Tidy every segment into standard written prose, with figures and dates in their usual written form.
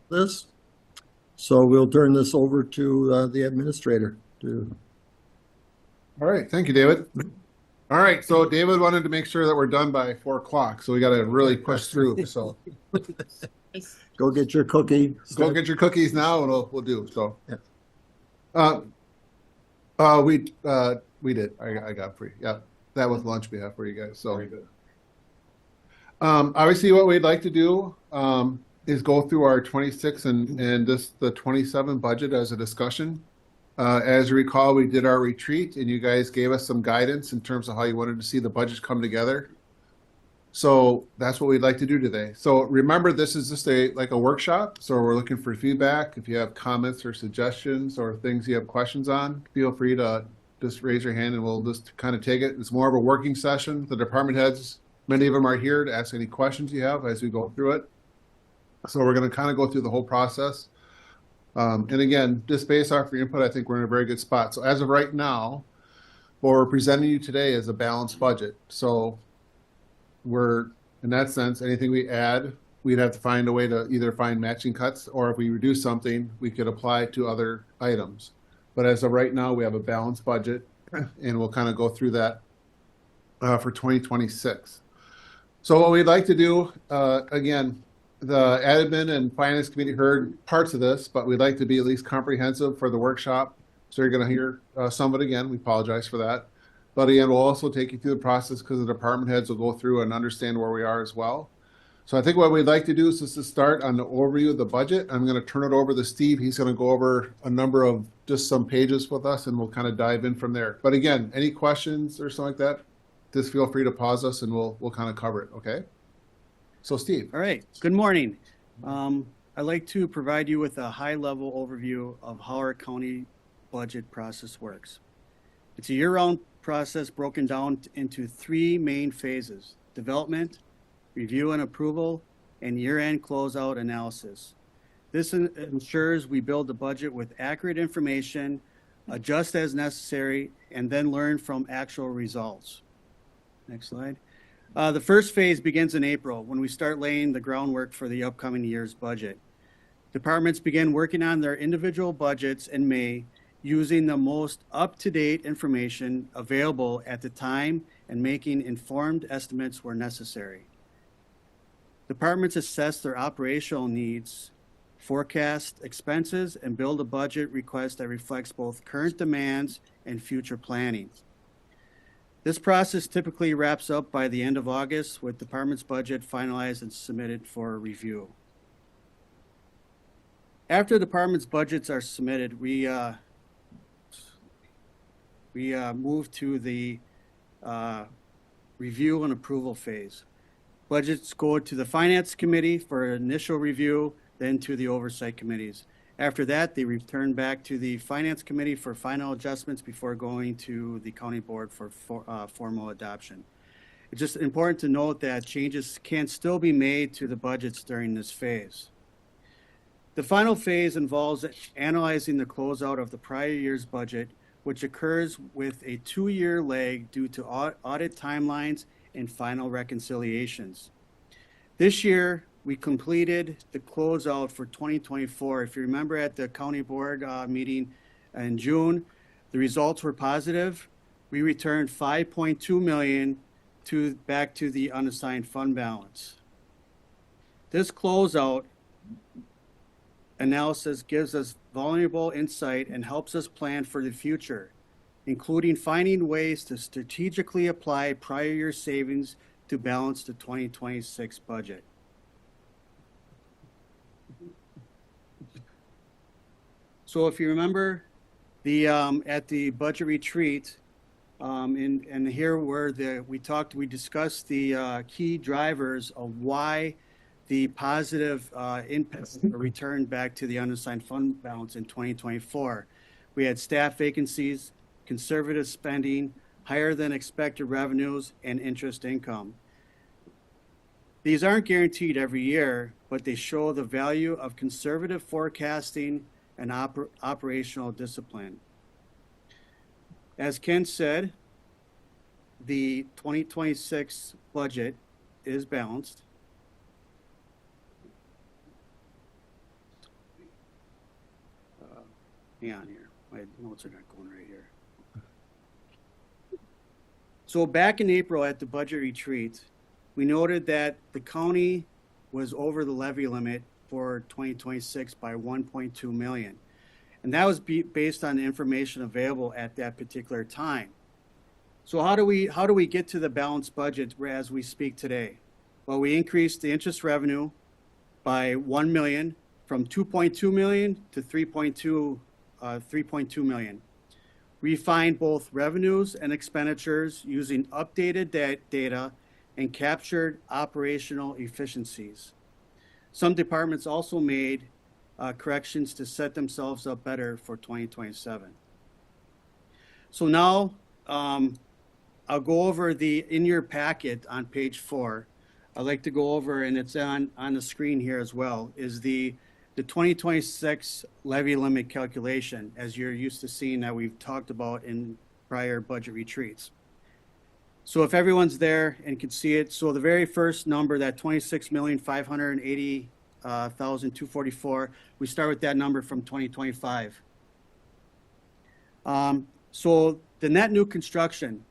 this. So we'll turn this over to the administrator to. All right, thank you, David. All right, so David wanted to make sure that we're done by 4 o'clock, so we got to really push through. So Go get your cookie. go get your cookies now, and we'll do. So, Yeah. uh, we did. I got free. Yeah, that was lunch we have for you guys. So, obviously, what we'd like to do is go through our 26 and the 27 budget as a discussion. As you recall, we did our retreat and you guys gave us some guidance in terms of how you wanted to see the budget come together. So that's what we'd like to do today. So remember, this is just like a workshop. So we're looking for feedback. If you have comments or suggestions or things you have questions on, feel free to just raise your hand and we'll just kind of take it. It's more of a working session. The department heads, many of them are here to ask any questions you have as we go through it. So we're going to kind of go through the whole process. And again, just based off your input, I think we're in a very good spot. So as of right now, what we're presenting you today is a balanced budget. So we're, in that sense, anything we add, we'd have to find a way to either find matching cuts, or if we reduce something, we could apply to other items. But as of right now, we have a balanced budget, and we'll kind of go through that for 2026. So what we'd like to do, again, the admin and finance committee heard parts of this, but we'd like to be at least comprehensive for the workshop. So you're going to hear some of it again. We apologize for that. But again, we'll also take you through the process because the department heads will go through and understand where we are as well. So I think what we'd like to do is just to start on the overview of the budget. I'm going to turn it over to Steve. He's going to go over a number of just some pages with us and we'll kind of dive in from there. But again, any questions or something like that, just feel free to pause us and we'll kind of cover it. Okay. So Steve. All right, good morning. I'd like to provide you with a high-level overview of how our county budget process works. It's a year-round process broken down into three main phases: development, review and approval, and year-end closeout analysis. This ensures we build the budget with accurate information, adjust as necessary, and then learn from actual results. Next slide. The first phase begins in April when we start laying the groundwork for the upcoming year's budget. Departments begin working on their individual budgets in May using the most up-to-date information available at the time and making informed estimates where necessary. Departments assess their operational needs, forecast expenses, and build a budget request that reflects both current demands and future planning. This process typically wraps up by the end of August with department's budget finalized and submitted for review. After department's budgets are submitted, we move to the review and approval phase. Budgets go to the finance committee for initial review, then to the oversight committees. After that, they return back to the finance committee for final adjustments before going to the county board for formal adoption. It's just important to note that changes can still be made to the budgets during this phase. The final phase involves analyzing the closeout of the prior year's budget, which occurs with a 2-year lag due to audit timelines and final reconciliations. This year, we completed the closeout for 2024. If you remember at the county board meeting in June, the results were positive. We returned $5.2 million back to the unassigned fund balance. This closeout analysis gives us valuable insight and helps us plan for the future, including finding ways to strategically apply prior year savings to balance the 2026 budget. So if you remember the at the budget retreat, and here where we discussed the key drivers of why the positive impact returned back to the unassigned fund balance in 2024. We had staff vacancies, conservative spending, higher than expected revenues, and interest income. These aren't guaranteed every year, but they show the value of conservative forecasting and operational discipline. As Ken said, the 2026 budget is balanced. hang on here. My notes are not going right here. So back in April at the budget retreat, we noted that the county was over the levy limit for 2026 by 1.2 million. And that was based on the information available at that particular time. So how do we get to the balanced budget as we speak today? Well, we increased the interest revenue by 1 million from 2.2 million to 3.2 million. Refined both revenues and expenditures using updated data and captured operational efficiencies. Some departments also made corrections to set themselves up better for 2027. So now I'll go over in your packet on page 4. I'd like to go over, and it's on the screen here as well, is the 2026 levy limit calculation, as you're used to seeing that we've talked about in prior budget retreats. So if everyone's there and can see it, so the very first number, that 26,580,244, we start with that number from 2025. So the net new construction,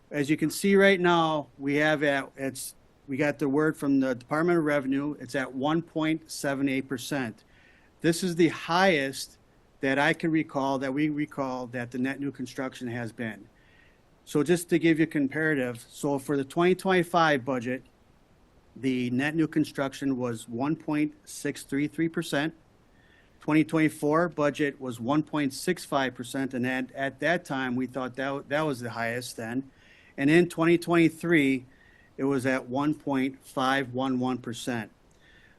as you can see right now, we got the word from the Department of Revenue. It's at 1.78%. This is the highest that I can recall, that we recall, that the net new construction has been. So just to give you a comparative, so for the 2025 budget, the net new construction was 1.633%. 2024 budget was 1.65%, and at that time, we thought that was the highest then. And in 2023, it was at 1.511%.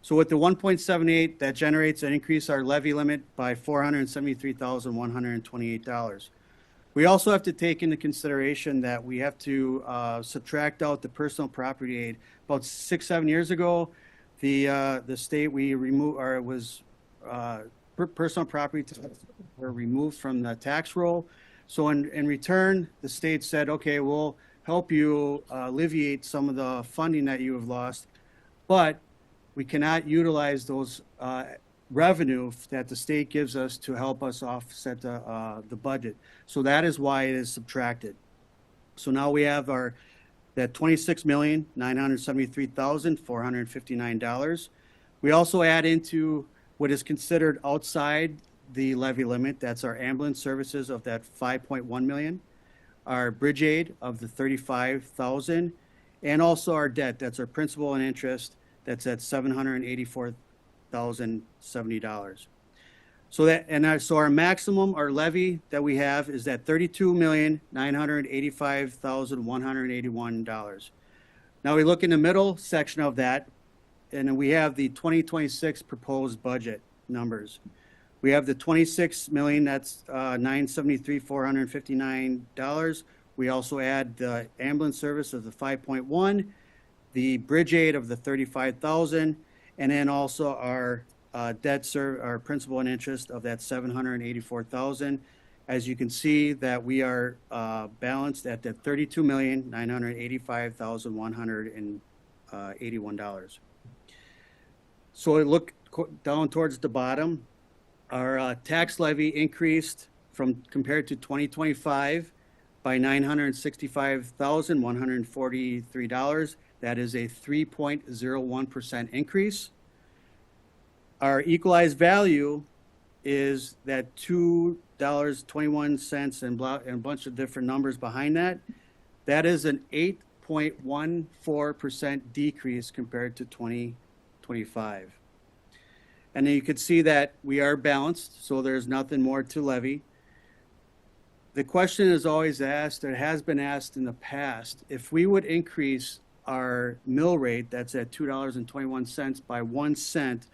So with the 1.78, that generates an increase our levy limit by $473,128. We also have to take into consideration that we have to subtract out the personal property aid. About 6-7 years ago, the state personal property were removed from the tax roll. So in return, the state said, okay, we'll help you alleviate some of the funding that you have lost, but we cannot utilize those revenue that the state gives us to help us offset the budget. So that is why it is subtracted. So now we have that $26,973,459. We also add into what is considered outside the levy limit. That's our ambulance services of that 5.1 million, our bridge aid of the 35,000, and also our debt. That's our principal and interest. That's at $784,070. So our maximum, our levy that we have is at $32,985,181. Now we look in the middle section of that, and then we have the 2026 proposed budget numbers. We have the 26 million, that's $973,459. We also add the ambulance service of the 5.1, the bridge aid of the 35,000, and then also our our principal and interest of that 784,000. As you can see that we are balanced at the $32,985,181. So look down towards the bottom. Our tax levy increased compared to 2025 by $965,143. That is a 3.01% increase. Our equalized value is that $2.21 and a bunch of different numbers behind that. That is an 8.14% decrease compared to 2025. And then you can see that we are balanced, so there's nothing more to levy. The question is always asked, or has been asked in the past, if we would increase our mill rate, that's at $2.21 by 1 cent,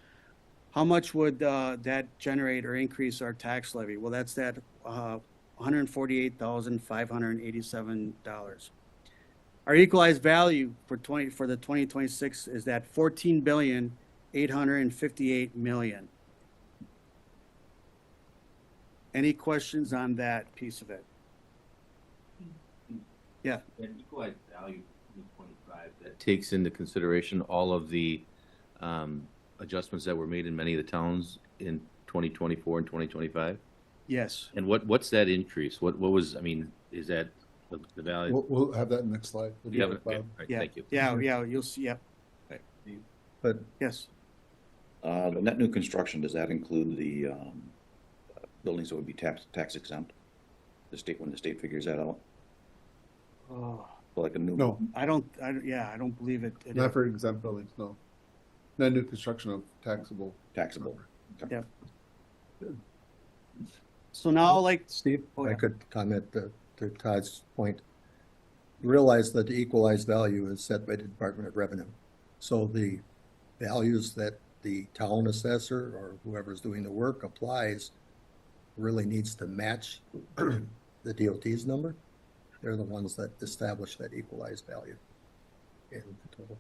how much would that generate or increase our tax levy? Well, that's that $148,587. Our equalized value for the 2026 is that $14,858,000,000. Any questions on that piece of it? Yeah. That equalized value in 25, that takes into consideration all of the adjustments that were made in many of the towns in 2024 and 2025? Yes. And what's that increase? What was, I mean, is that the value? We'll have that next slide. We'll do You it have it? with Okay, Bob. all right, Yeah. thank you. Yeah, you'll see, yep, But yes. The net new construction, does that include the buildings that would be tax exempt? When the state figures that out? Oh, Like a new. No, I don't believe it. not for exempt buildings, no. Not new construction of taxable. Taxable. Yep. So now, like, Steve, Oh, I yeah. could comment to Todd's point. Realize that the equalized value is set by the Department of Revenue. So the values that the town assessor or whoever's doing the work applies really needs to match the DOT's number. They're the ones that establish that equalized value in total.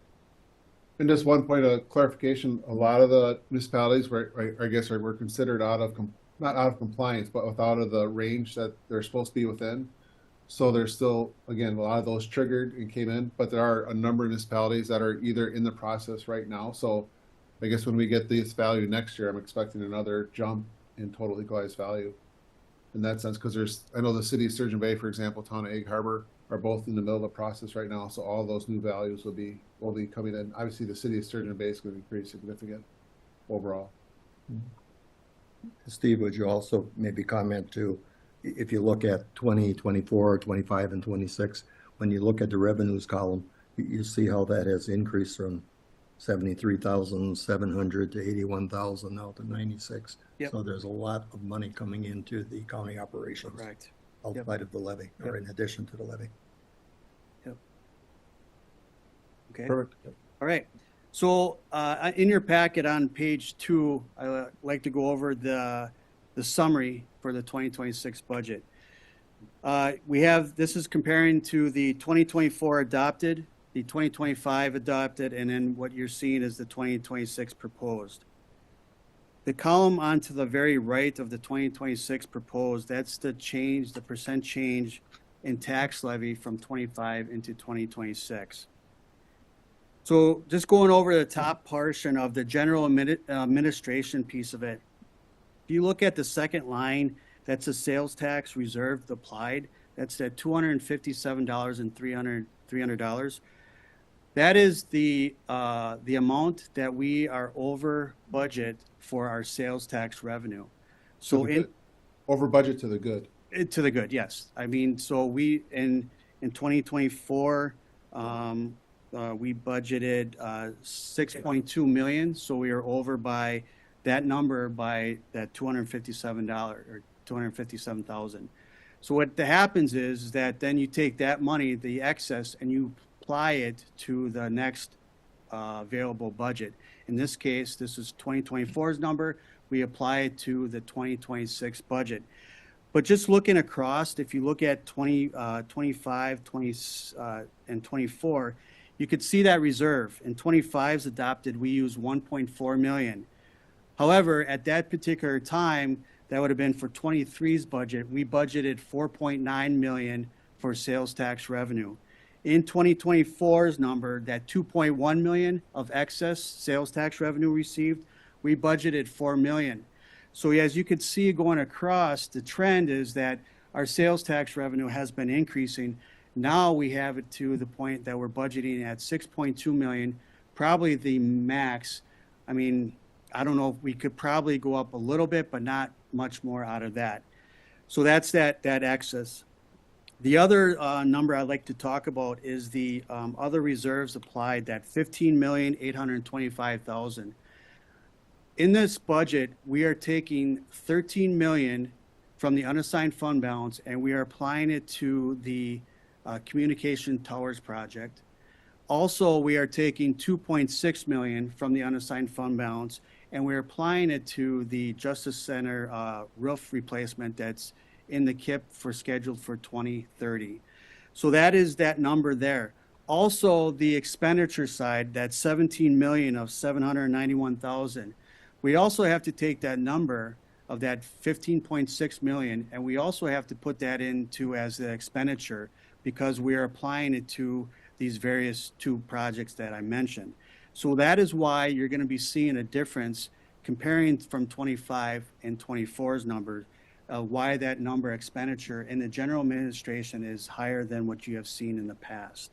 And just one point of clarification, a lot of the municipalities were, I guess, were considered not out of compliance, but out of the range that they're supposed to be within. So there's still, again, a lot of those triggered and came in, but there are a number of municipalities that are either in the process right now. So I guess when we get this value next year, I'm expecting another jump in total equalized value in that sense, because I know the city of Sturgeon Bay, for example, town of Egg Harbor are both in the middle of the process right now. So all those new values will be coming in. Obviously, the city of Sturgeon Bay is going to be pretty significant overall. Steve, would you also maybe comment to, if you look at 20, 24, 25, and 26, when you look at the revenues column, you see how that has increased from 73,700 to 81,000 now to 96. Yep. So there's a lot of money coming into the county operations Correct. outside of the levy, or in addition to the levy. Okay. Perfect. All right. So in your packet on page 2, I like to go over the summary for the 2026 budget. This is comparing to the 2024 adopted, the 2025 adopted, and then what you're seeing is the 2026 proposed. The column onto the very right of the 2026 proposed, that's the change, the percent change in tax levy from 25 into 2026. So just going over the top portion of the general administration piece of it, if you look at the second line, that's a sales tax reserve applied. That's at $257 and $300. That is the amount that we are over budget for our sales tax revenue. So Over budget to the good. to the good, yes. I mean, so we in 2024. We budgeted 6.2 million, so we are over by that number by that $257 or 257,000. So what happens is that then you take that money, the excess, and you apply it to the next available budget. In this case, this is 2024's number. We apply it to the 2026 budget. But just looking across, if you look at 25, 20, and 24, you could see that reserve. In 25's adopted, we used 1.4 million. However, at that particular time, that would have been for 23's budget, we budgeted 4.9 million for sales tax revenue. In 2024's number, that 2.1 million of excess sales tax revenue received, we budgeted 4 million. So as you could see going across, the trend is that our sales tax revenue has been increasing. Now we have it to the point that we're budgeting at 6.2 million, probably the max. I mean, I don't know, we could probably go up a little bit, but not much more out of that. So that's that excess. The other number I'd like to talk about is the other reserves applied, that 15,825,000. In this budget, we are taking 13 million from the unassigned fund balance, and we are applying it to the communication towers project. Also, we are taking 2.6 million from the unassigned fund balance, and we're applying it to the Justice Center roof replacement that's in the KIP scheduled for 2030. So that is that number there. Also, the expenditure side, that 17 million of 791,000. We also have to take that number of that 15.6 million, and we also have to put that into as the expenditure because we are applying it to these various 2 projects that I mentioned. So that is why you're going to be seeing a difference comparing from 25 and 24's numbers. why that number expenditure in the general administration is higher than what you have seen in the past.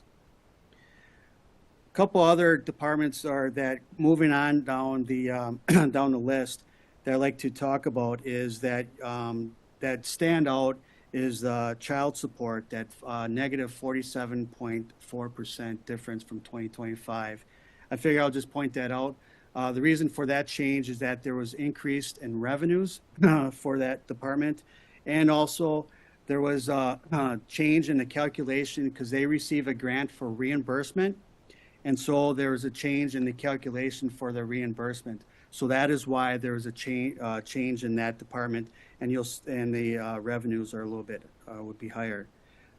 A couple other departments are that moving on down the down the list that I like to talk about is that that stand out is child support, that negative 47.4% difference from 2025. I figure I'll just point that out. The reason for that change is that there was increased in revenues for that department, and also there was a change in the calculation because they receive a grant for reimbursement, and so there was a change in the calculation for the reimbursement. So that is why there was a change in that department, and the revenues are a little bit would be higher.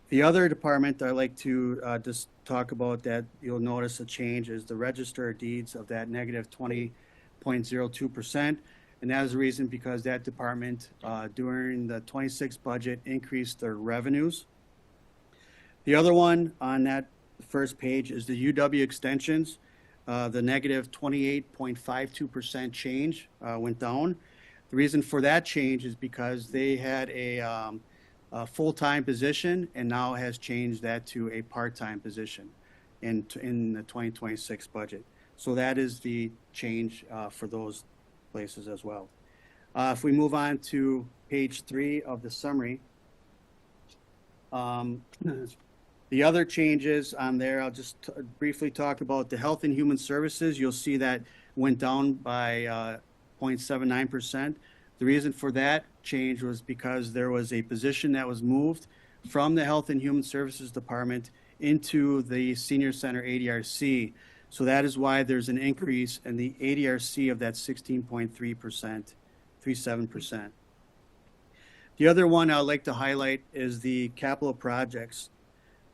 The other department I like to just talk about that you'll notice a change is the register of deeds of that negative 20.02%. And that is the reason because that department during the 26 budget increased their revenues. The other one on that first page is the UW extensions. The negative 28.52% change went down. The reason for that change is because they had a full-time position and now has changed that to a part-time position in the 2026 budget. So that is the change for those places as well. If we move on to page 3 of the summary, the other changes on there, I'll just briefly talk about the Health and Human Services. You'll see that went down by 0.79%. The reason for that change was because there was a position that was moved from the Health and Human Services Department into the Senior Center ADRC. So that is why there's an increase in the ADRC of that 16.37%. The other one I'd like to highlight is the capital projects.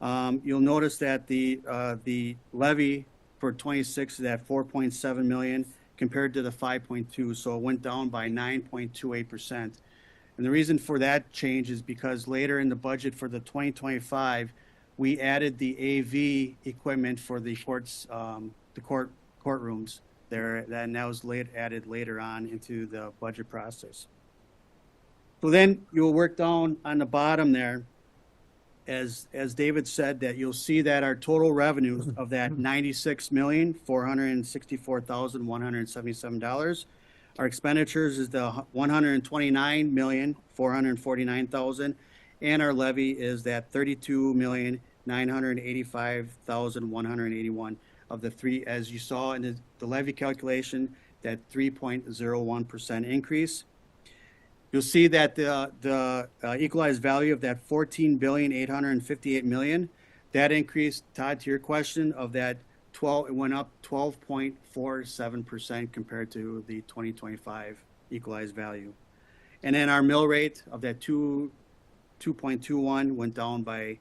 You'll notice that the levy for 26 is at 4.7 million compared to the 5.2, so it went down by 9.28%. And the reason for that change is because later in the budget for the 2025, we added the AV equipment for the courtrooms there, and that was added later on into the budget process. So then you'll work down on the bottom there. As David said, that you'll see that our total revenues of that $96,464,177. Our expenditures is the $129,449,000, and our levy is that $32,985,181 of the three. As you saw in the levy calculation, that 3.01% increase. You'll see that the equalized value of that $14,858,000,000, that increase, Todd, to your question, of that 12, it went up 12.47% compared to the 2025 equalized value. And then our mill rate of that 2.21 went down by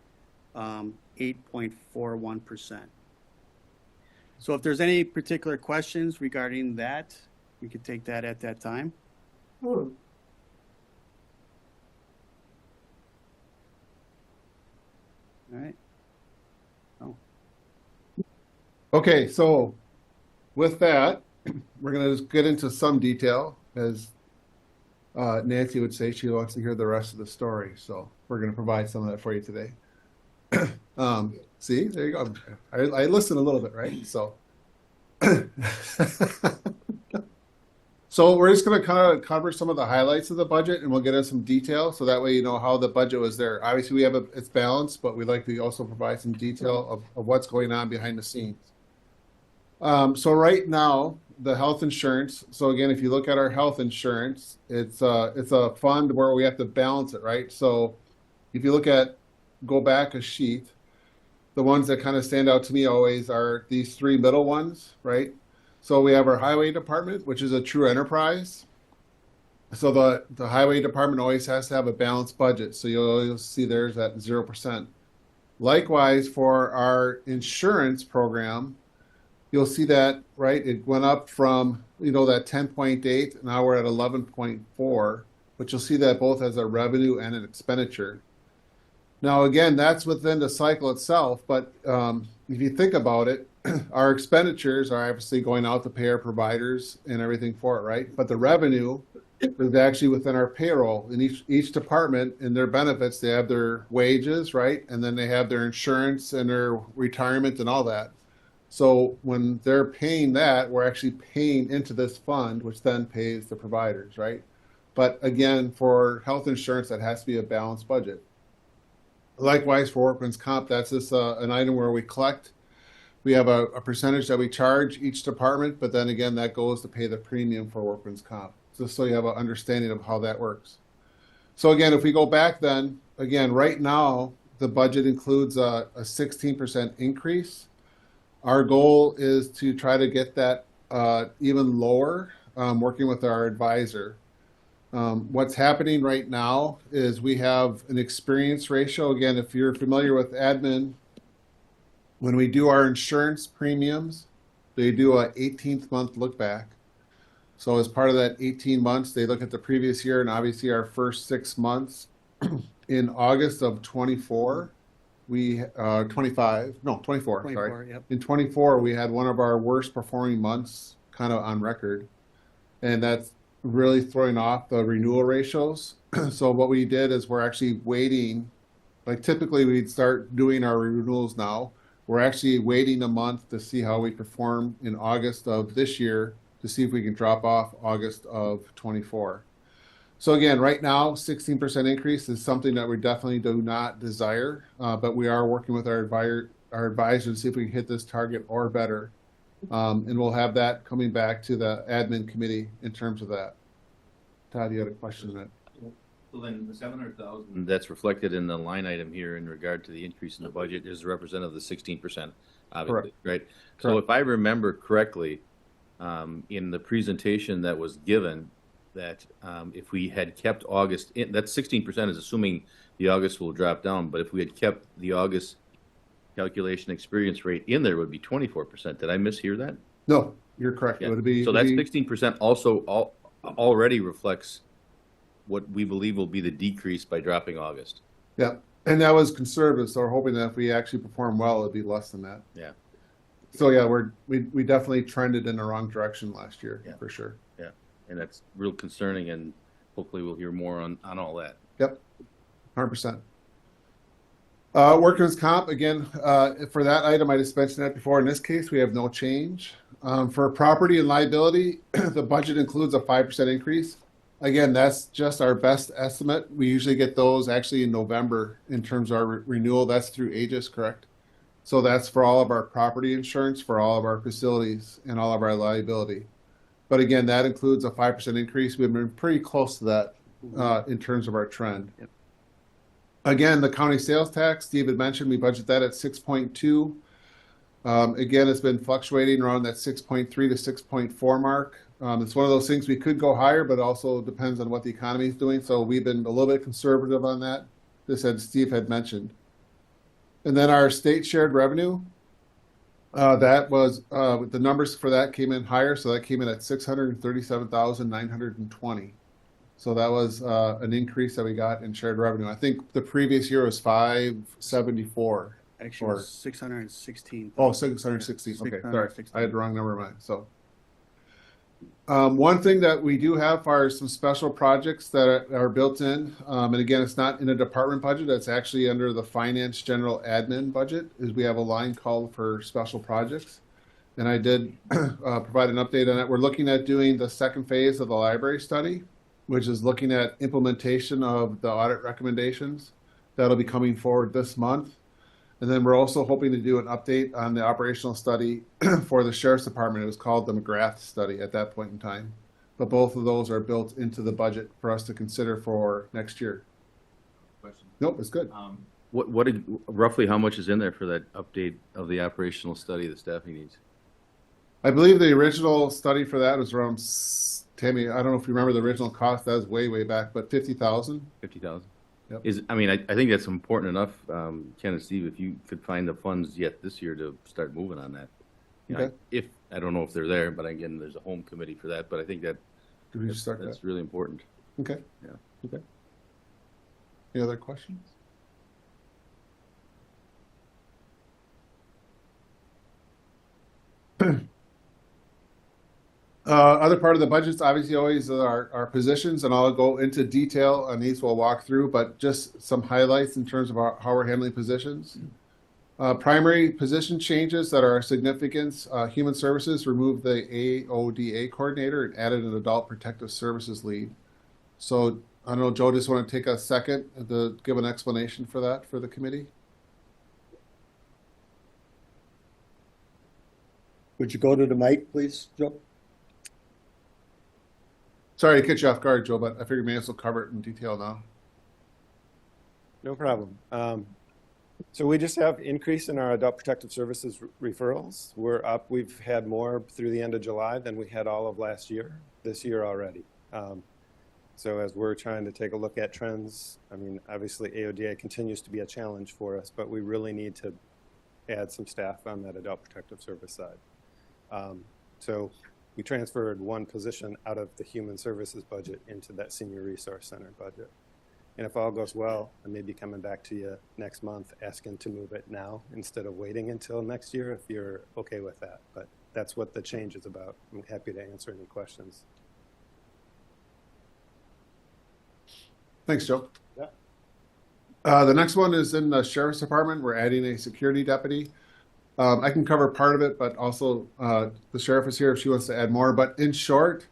8.41%. So if there's any particular questions regarding that, we could take that at that time. All right. Okay, so with that, we're going to just get into some detail. As Nancy would say, she wants to hear the rest of the story. So we're going to provide some of that for you today. See, there you go. I listen a little bit, right? So, so we're just going to kind of cover some of the highlights of the budget, and we'll get into some detail, so that way you know how the budget was there. Obviously, we have it's balanced, but we'd like to also provide some detail of what's going on behind the scenes. So right now, the health insurance. So again, if you look at our health insurance, it's a fund where we have to balance it, right? So if you go back a sheet, the ones that kind of stand out to me always are these three middle ones, right? So we have our highway department, which is a true enterprise. So the highway department always has to have a balanced budget. So you'll see there's at 0%. Likewise, for our insurance program, you'll see that, right? It went up from, that 10.8, now we're at 11.4, but you'll see that both as a revenue and an expenditure. Now, again, that's within the cycle itself, but if you think about it, our expenditures are obviously going out to pay our providers and everything for it, right? But the revenue is actually within our payroll. In each department, in their benefits, they have their wages, right? And then they have their insurance and their retirement and all that. So when they're paying that, we're actually paying into this fund, which then pays the providers, right? But again, for health insurance, that has to be a balanced budget. Likewise, for workman's comp, that's just an item where we collect. We have a percentage that we charge each department, but then again, that goes to pay the premium for workman's comp. Just so you have an understanding of how that works. So again, if we go back then, again, right now, the budget includes a 16% increase. Our goal is to try to get that even lower, working with our advisor. What's happening right now is we have an experience ratio. Again, if you're familiar with admin, when we do our insurance premiums, they do a 18th month look back. So as part of that 18 months, they look at the previous year and obviously our first 6 months. In August of 24, we 25, no, 24, 24, sorry. yep. In 24, we had one of our worst performing months kind of on record. And that's really throwing off the renewal ratios. So what we did is we're actually waiting, like typically we'd start doing our renewals now. We're actually waiting a month to see how we perform in August of this year to see if we can drop off August of 24. So again, right now, 16% increase is something that we definitely do not desire, but we are working with our advisor to see if we can hit this target or better. And we'll have that coming back to the admin committee in terms of that. Todd, you had a question on that? So then the 700,000 that's reflected in the line item here in regard to the increase in the budget is representative of the 16%, obviously, right? So if I remember correctly, in the presentation that was given, that if we had kept August, that 16% is assuming the August will drop down, but if we had kept the August calculation experience rate in there, it would be 24%. Did I mishear that? No, you're correct. Yeah. It would be, So that 16% also already reflects what we believe will be the decrease by dropping August. yeah. And that was conservative, so we're hoping that if we actually perform well, it'd be less than that. Yeah. So yeah, we definitely trended in the wrong direction last year, Yeah. for sure. Yeah. And that's real concerning, and hopefully we'll hear more on all that. Yep, 100%. Workers' comp, again, for that item, I just mentioned that before. In this case, we have no change. For property and liability, the budget includes a 5% increase. Again, that's just our best estimate. We usually get those actually in November in terms of our renewal. That's through Aegis, correct? So that's for all of our property insurance, for all of our facilities, and all of our liability. But again, that includes a 5% increase. We've been pretty close to that in terms of our trend. Yep. Again, the county sales tax, Steve had mentioned, we budget that at 6.2. Again, it's been fluctuating around that 6.3 to 6.4 mark. It's one of those things we could go higher, but also depends on what the economy is doing. So we've been a little bit conservative on that. This had Steve had mentioned. And then our state shared revenue, that was the numbers for that came in higher. So that came in at 637,920. So that was an increase that we got in shared revenue. I think the previous year was 574. Actually, it was 616. Oh, 616. Okay, sorry. 616. I had the wrong number in mind. So one thing that we do have are some special projects that are built in. And again, it's not in a department budget. It's actually under the finance general admin budget, is we have a line called for special projects. And I did provide an update on that. We're looking at doing the second phase of the library study, which is looking at implementation of the audit recommendations. That'll be coming forward this month. And then we're also hoping to do an update on the operational study for the sheriff's department. It was called the McGrath study at that point in time. But both of those are built into the budget for us to consider for next year. Question. Nope, it's good. Roughly how much is in there for that update of the operational study the staffing needs? I believe the original study for that was around, Tammy, I don't know if you remember the original cost. That was way, way back, but 50,000. 50,000. Yep. I think that's important enough, Ken and Steve, if you could find the funds yet this year to start moving on that. You know, Okay. if, I don't know if they're there, but again, there's a home committee for that, but I think Did we just start that? that's really important. Okay. Yeah. Okay. Any other questions? Other part of the budget's obviously always our positions, and I'll go into detail on these we'll walk through, but just some highlights in terms of how we're handling positions. Primary position changes that are significant. Human Services removed the AODA coordinator and added an Adult Protective Services lead. So I don't know, Joe, just want to take a second to give an explanation for that for the committee? Would you go to the mic, please, Joe? Sorry to catch you off guard, Joe, but I figured maybe we'll cover it in detail now. No problem. So we just have increase in our adult protective services referrals. We're up. We've had more through the end of July than we had all of last year, this year already. So as we're trying to take a look at trends, I mean, obviously AODA continues to be a challenge for us, but we really need to add some staff on that adult protective service side. So we transferred one position out of the human services budget into that senior resource center budget. And if all goes well, I may be coming back to you next month asking to move it now instead of waiting until next year if you're okay with that. But that's what the change is about. I'm happy to answer any questions. Thanks, Joe. Yeah. The next one is in the Sheriff's Department. We're adding a security deputy. I can cover part of it, but also the sheriff is here if she wants to add more. But in short,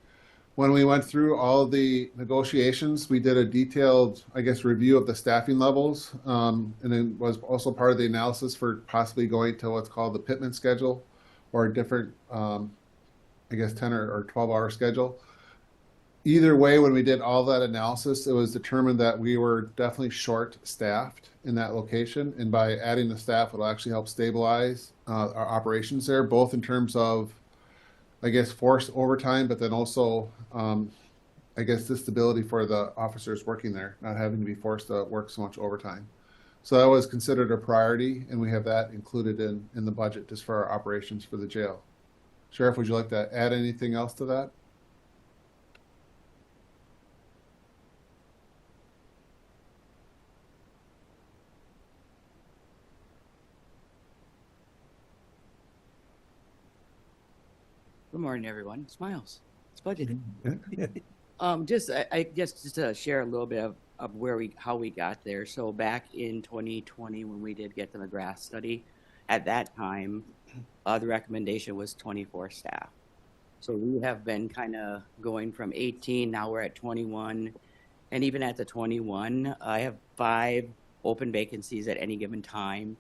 when we went through all the negotiations, we did a detailed, I guess, review of the staffing levels. And it was also part of the analysis for possibly going to what's called the Pittman schedule or a different, I guess, 10 or 12-hour schedule. Either way, when we did all that analysis, it was determined that we were definitely short-staffed in that location. And by adding the staff, it'll actually help stabilize our operations there, both in terms of, I guess, forced overtime, but then also, I guess, the stability for the officers working there, not having to be forced to work so much overtime. So that was considered a priority, and we have that included in the budget just for our operations for the jail. Sheriff, would you like to add anything else to that? Good morning, everyone. Smiles. It's budgeted. I guess just to share a little bit of how we got there. So back in 2020, when we did get the McGrath study, at that time, the recommendation was 24 staff. So we have been kind of going from 18, now we're at 21. And even at the 21, I have 5 open vacancies at any given time.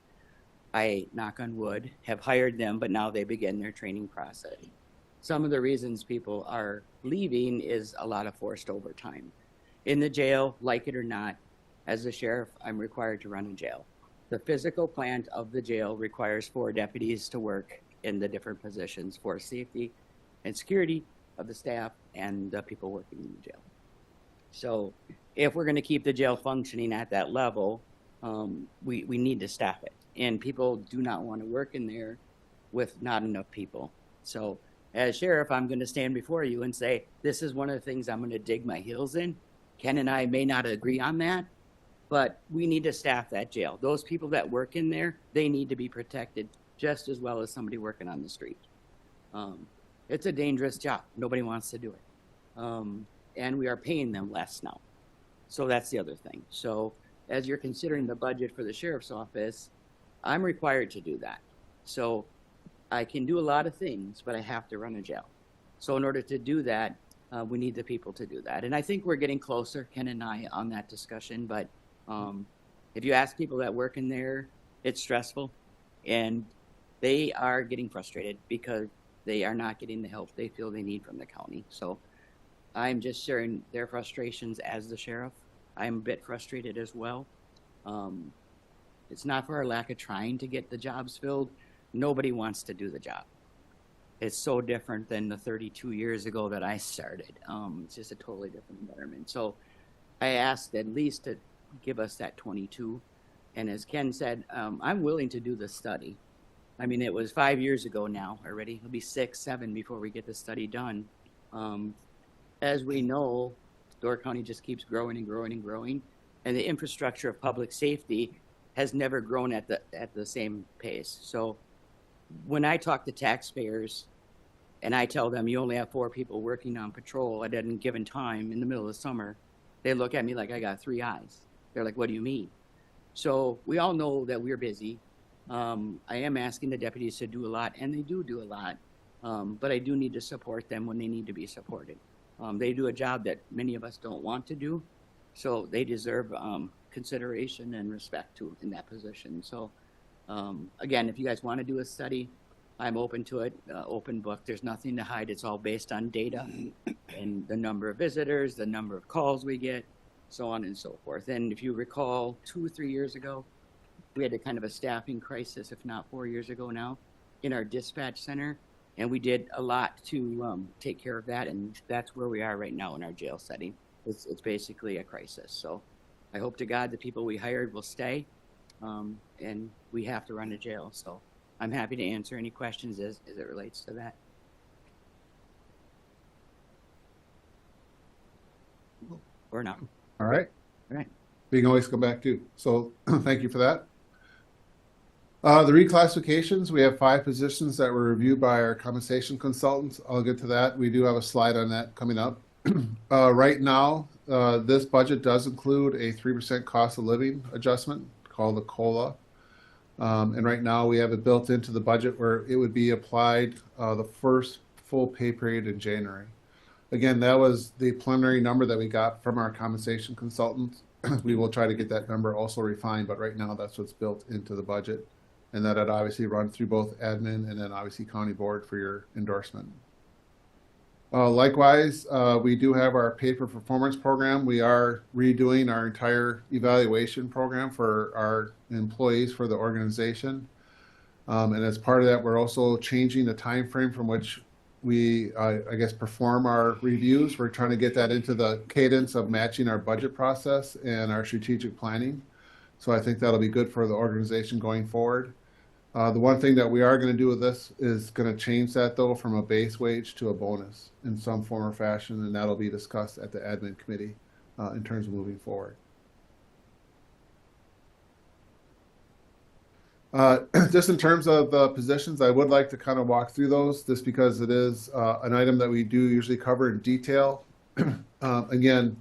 I, knock on wood, have hired them, but now they begin their training process. Some of the reasons people are leaving is a lot of forced overtime. In the jail, like it or not, as a sheriff, I'm required to run a jail. The physical plant of the jail requires 4 deputies to work in the different positions for safety and security of the staff and the people working in the jail. So if we're going to keep the jail functioning at that level, we need to staff it. And people do not want to work in there with not enough people. So as sheriff, I'm going to stand before you and say, this is one of the things I'm going to dig my heels in. Ken and I may not agree on that, but we need to staff that jail. Those people that work in there, they need to be protected just as well as somebody working on the street. It's a dangerous job. Nobody wants to do it. And we are paying them less now. So that's the other thing. So as you're considering the budget for the sheriff's office, I'm required to do that. So I can do a lot of things, but I have to run a jail. So in order to do that, we need the people to do that. And I think we're getting closer, Ken and I, on that discussion. But if you ask people that work in there, it's stressful. And they are getting frustrated because they are not getting the help they feel they need from the county. So I'm just sharing their frustrations as the sheriff. I'm a bit frustrated as well. It's not for our lack of trying to get the jobs filled. Nobody wants to do the job. It's so different than the 32 years ago that I started. It's just a totally different environment. So I asked at least to give us that 22. And as Ken said, I'm willing to do the study. I mean, it was 5 years ago now already. It'll be 6, 7 before we get the study done. As we know, Door County just keeps growing and growing and growing. And the infrastructure of public safety has never grown at the same pace. So when I talk to taxpayers, and I tell them you only have 4 people working on patrol at any given time in the middle of the summer, they look at me like I got 3 eyes. They're like, what do you mean? So we all know that we're busy. I am asking the deputies to do a lot, and they do a lot. But I do need to support them when they need to be supported. They do a job that many of us don't want to do, so they deserve consideration and respect too in that position. So again, if you guys want to do a study, I'm open to it, open book. There's nothing to hide. It's all based on data and the number of visitors, the number of calls we get, so on and so forth. And if you recall, 2 or 3 years ago, we had a kind of a staffing crisis, if not 4 years ago now, in our dispatch center. And we did a lot to take care of that, and that's where we are right now in our jail setting. It's basically a crisis. So I hope to God the people we hired will stay, and we have to run a jail. So I'm happy to answer any questions as it relates to that. Or not. All right. All right. We can always come back to. So thank you for that. The reclassifications, we have 5 positions that were reviewed by our compensation consultants. I'll get to that. We do have a slide on that coming up. Right now, this budget does include a 3% cost of living adjustment called the COLA. And right now we have it built into the budget where it would be applied the first full pay period in January. Again, that was the preliminary number that we got from our compensation consultants. We will try to get that number also refined, but right now that's what's built into the budget. And that it obviously runs through both admin and then obviously county board for your endorsement. Likewise, we do have our pay for performance program. We are redoing our entire evaluation program for our employees for the organization. And as part of that, we're also changing the time frame from which we, I guess, perform our reviews. We're trying to get that into the cadence of matching our budget process and our strategic planning. So I think that'll be good for the organization going forward. The one thing that we are going to do with this is going to change that, though, from a base wage to a bonus in some form or fashion, and that'll be discussed at the admin committee in terms of moving forward. Just in terms of the positions, I would like to kind of walk through those just because it is an item that we do usually cover in detail. Again,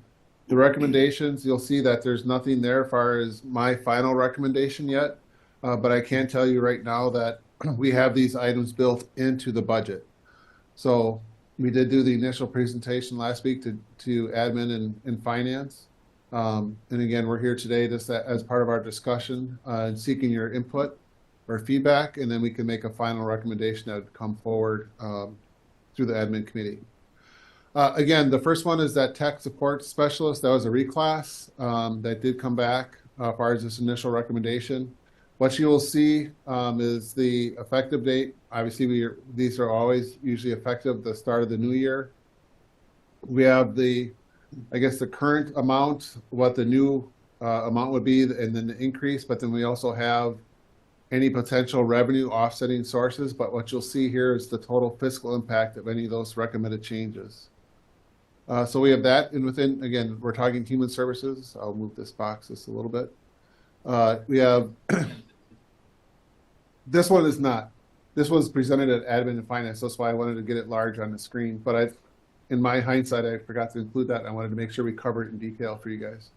the recommendations, you'll see that there's nothing there as far as my final recommendation yet. But I can tell you right now that we have these items built into the budget. So we did do the initial presentation last week to admin and finance. And again, we're here today just as part of our discussion and seeking your input or feedback, and then we can make a final recommendation that would come forward through the admin committee. Again, the first one is that tech support specialist. That was a reclass that did come back as far as this initial recommendation. What you will see is the effective date. Obviously, these are always usually effective the start of the new year. We have the current amount, what the new amount would be, and then the increase, but then we also have any potential revenue offsetting sources. But what you'll see here is the total fiscal impact of any of those recommended changes. So we have that, and within, again, we're talking human services. I'll move this box just a little bit. We have, this one is not. This one's presented at admin and finance. That's why I wanted to get it large on the screen. But in my hindsight, I forgot to include that. I wanted to make sure we covered it in detail for you guys.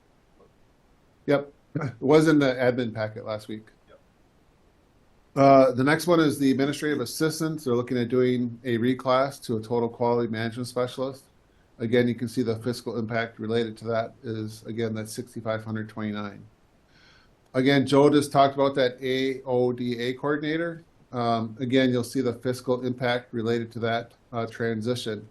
Yep, it was in the admin packet last week. The next one is the administrative assistants. They're looking at doing a reclass to a total quality management specialist. Again, you can see the fiscal impact related to that is, again, that's $6,529. Again, Joe just talked about that AODA coordinator. Again, you'll see the fiscal impact related to that transition.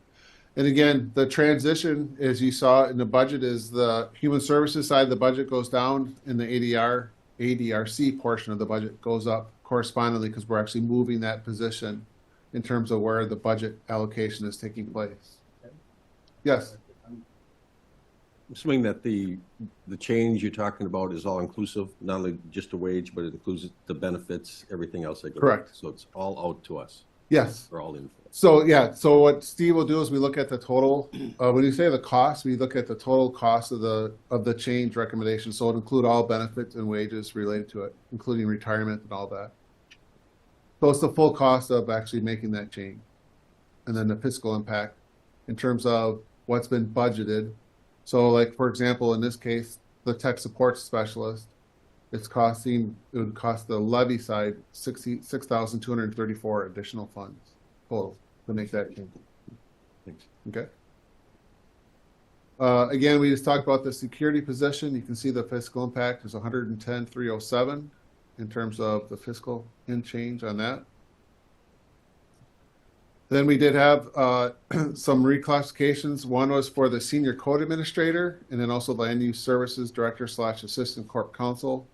And again, the transition, as you saw in the budget, is the human services side of the budget goes down and the ADRC portion of the budget goes up correspondingly because we're actually moving that position in terms of where the budget allocation is taking place. Yes. I'm assuming that the change you're talking about is all inclusive, not only just the wage, but it includes the benefits, everything else that goes. Correct. So it's all out to us. Yes. We're all in. So yeah, so what Steve will do is we look at the total. When you say the cost, we look at the total cost of the change recommendation. So it include all benefits and wages related to it, including retirement and all that. So it's the full cost of actually making that change. and then the fiscal impact in terms of what's been budgeted. So like, for example, in this case, the tech support specialist, it would cost the levy side 6,234 additional funds total to make that change. Thanks. Okay. Again, we just talked about the security position. You can see the fiscal impact is 110,307 in terms of the fiscal in change on that. Then we did have some reclassifications. One was for the senior code administrator, and then also land use services director / assistant corp counsel.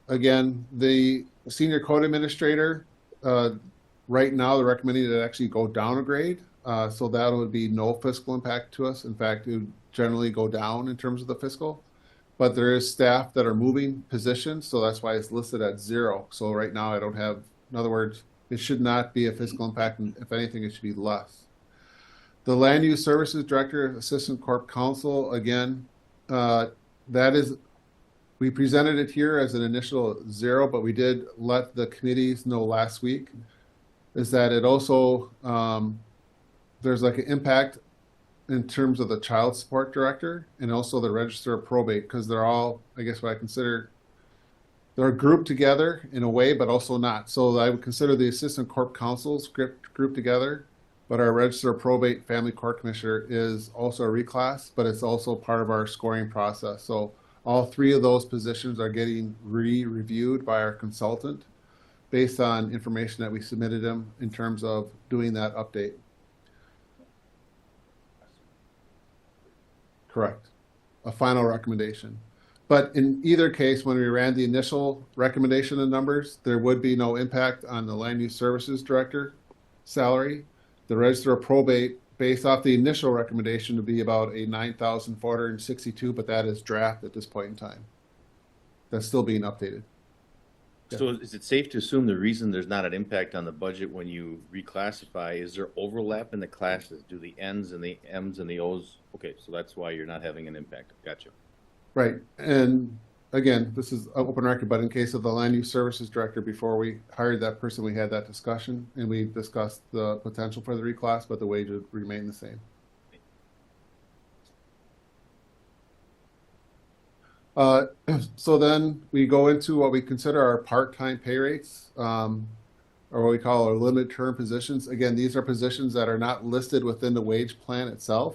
Again, the senior code administrator, right now they're recommending that it actually go down a grade. So that would be no fiscal impact to us. In fact, it would generally go down in terms of the fiscal. But there is staff that are moving positions, so that's why it's listed at 0. So right now I don't have, in other words, it should not be a fiscal impact, and if anything, it should be less. The land use services director, assistant corp counsel, again, that is, we presented it here as an initial 0, but we did let the committees know last week, is that it also, there's like an impact in terms of the child support director and also the register of probate, because they're all, I guess what I consider, they're grouped together in a way, but also not. So I would consider the assistant corp counsels grouped together, but our register of probate family court commissioner is also a reclass, but it's also part of our scoring process. So all 3 of those positions are getting re-reviewed by our consultant based on information that we submitted them in terms of doing that update. Correct. A final recommendation. But in either case, when we ran the initial recommendation of numbers, there would be no impact on the land use services director salary. The register of probate, based off the initial recommendation, would be about a 9,462, but that is draft at this point in time. That's still being updated. So is it safe to assume the reason there's not an impact on the budget when you reclassify, is there overlap in the classes? Do the N's and the M's and the O's? Okay, so that's why you're not having an impact. Gotcha. Right. And again, this is an open record, but in case of the land use services director, before we hired that person, we had that discussion and we discussed the potential for the reclass, but the wage would remain the same. So then we go into what we consider our part-time pay rates, or what we call our limited term positions. Again, these are positions that are not listed within the wage plan itself.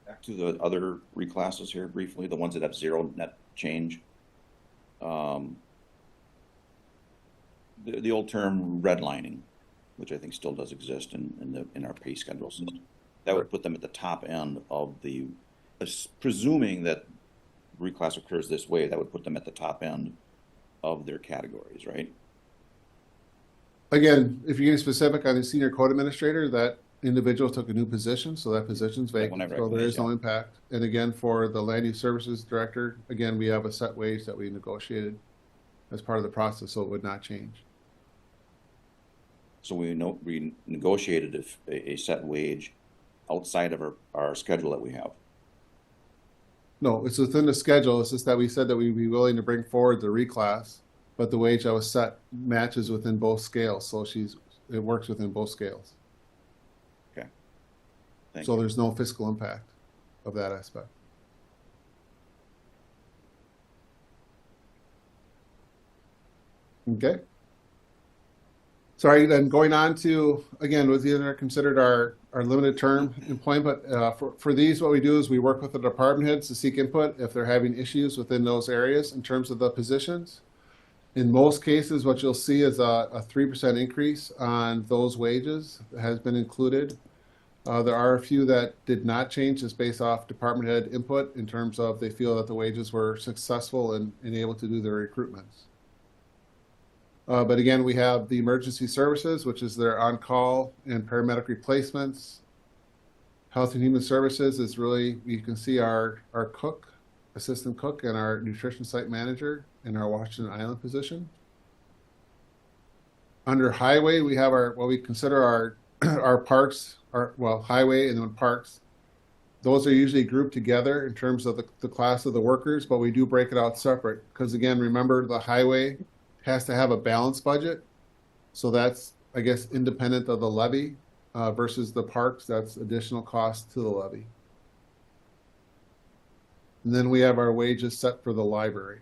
Back to the other reclasses here briefly, the ones that have 0 net change. The old term redlining, which I think still does exist in our pay schedule system, that would put them at the top end of the, presuming that reclass occurs this way, that would put them at the top end of their categories, right? Again, if you're getting specific on the senior code administrator, that individual took a new position, so that position's vacant, so there is no impact. And again, for the land use services director, again, we have a set wage that we negotiated as part of the process, so it would not change. So we negotiated a set wage outside of our schedule that we have. No, it's within the schedule. It's just that we said that we'd be willing to bring forward the reclass, but the wage that was set matches within both scales. So it works within both scales. Okay. Thank So you. there's no fiscal impact of that aspect. Okay. Sorry, then going on to, again, was either considered our limited term employment. For these, what we do is we work with the department heads to seek input if they're having issues within those areas in terms of the positions. In most cases, what you'll see is a 3% increase on those wages that has been included. There are a few that did not change just based off department head input in terms of they feel that the wages were successful and able to do their recruitments. But again, we have the emergency services, which is their on-call and paramedic replacements. Health and Human Services is really, you can see our cook, assistant cook, and our nutrition site manager in our Washington Island position. Under highway, we have what we consider our parks, highway and then parks. Those are usually grouped together in terms of the class of the workers, but we do break it out separate because again, remember the highway has to have a balanced budget. So that's I guess, independent of the levy, versus the parks, that's additional cost to the levy. And then we have our wages set for the library.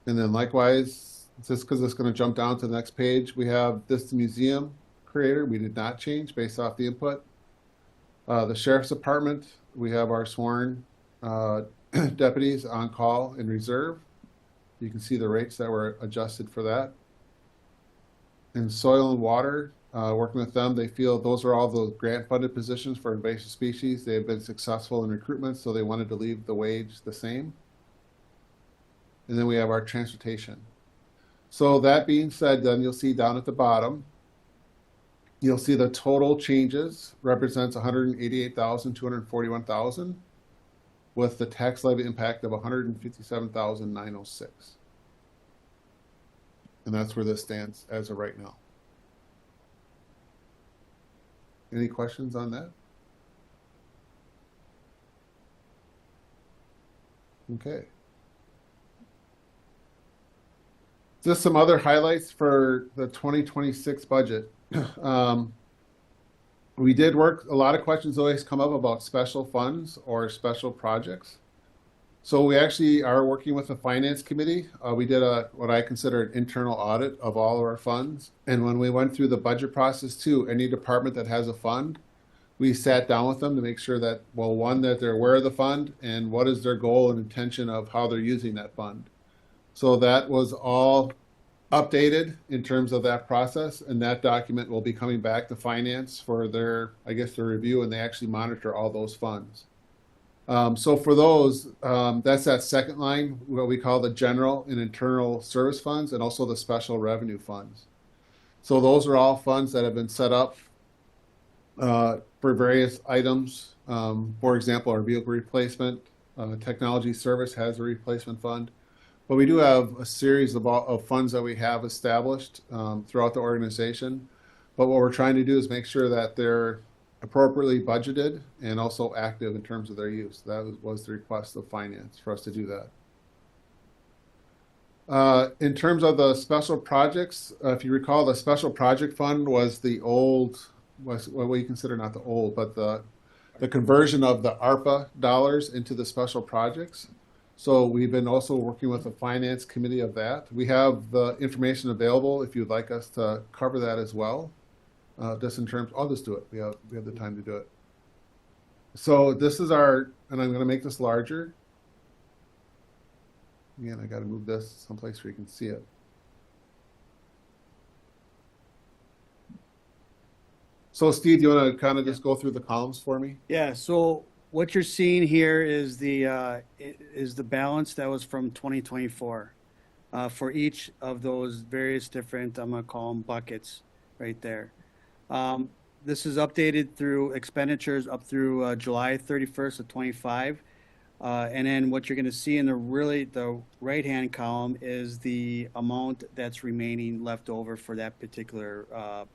And then likewise, just because it's going to jump down to the next page, we have this museum creator. We did not change based off the input. The sheriff's department, we have our sworn deputies on call and reserve. You can see the rates that were adjusted for that. In soil and water, working with them, they feel those are all the grant funded positions for invasive species. They have been successful in recruitment, so they wanted to leave the wage the same. And then we have our transportation. So that being said, then you'll see down at the bottom, you'll see the total changes represents 188,241,000 with the tax levy impact of 157,906. And that's where this stands as of right now. Any questions on that? Okay. Just some other highlights for the 2026 budget. We did work, a lot of questions always come up about special funds or special projects. So we actually are working with the finance committee. We did what I consider an internal audit of all of our funds. And when we went through the budget process too, any department that has a fund, we sat down with them to make sure that, well, one, that they're aware of the fund and what is their goal and intention of how they're using that fund. So that was all updated in terms of that process, and that document will be coming back to finance for their, I guess, their review, and they actually monitor all those funds. So for those, that's that second line, what we call the general and internal service funds, and also the special revenue funds. So those are all funds that have been set up for various items. For example, our vehicle replacement, technology service has a replacement fund. But we do have a series of funds that we have established throughout the organization. But what we're trying to do is make sure that they're appropriately budgeted and also active in terms of their use. That was the request of finance for us to do that. In terms of the special projects, if you recall, the special project fund was the old, was what we consider not the old, but the conversion of the ARPA dollars into the special projects. So we've been also working with the finance committee of that. We have the information available if you'd like us to cover that as well. Just in terms, I'll just do it. We have the time to do it. So this is our, and I'm going to make this larger. Again, I got to move this someplace where you can see it. So Steve, do you want to kind of just go through the columns for me? Yeah, so what you're seeing here is the balance that was from 2024 for each of those various different, I'm going to call them buckets right there. This is updated through expenditures up through July 31st of 25. And then what you're going to see in the right-hand column is the amount that's remaining left over for that particular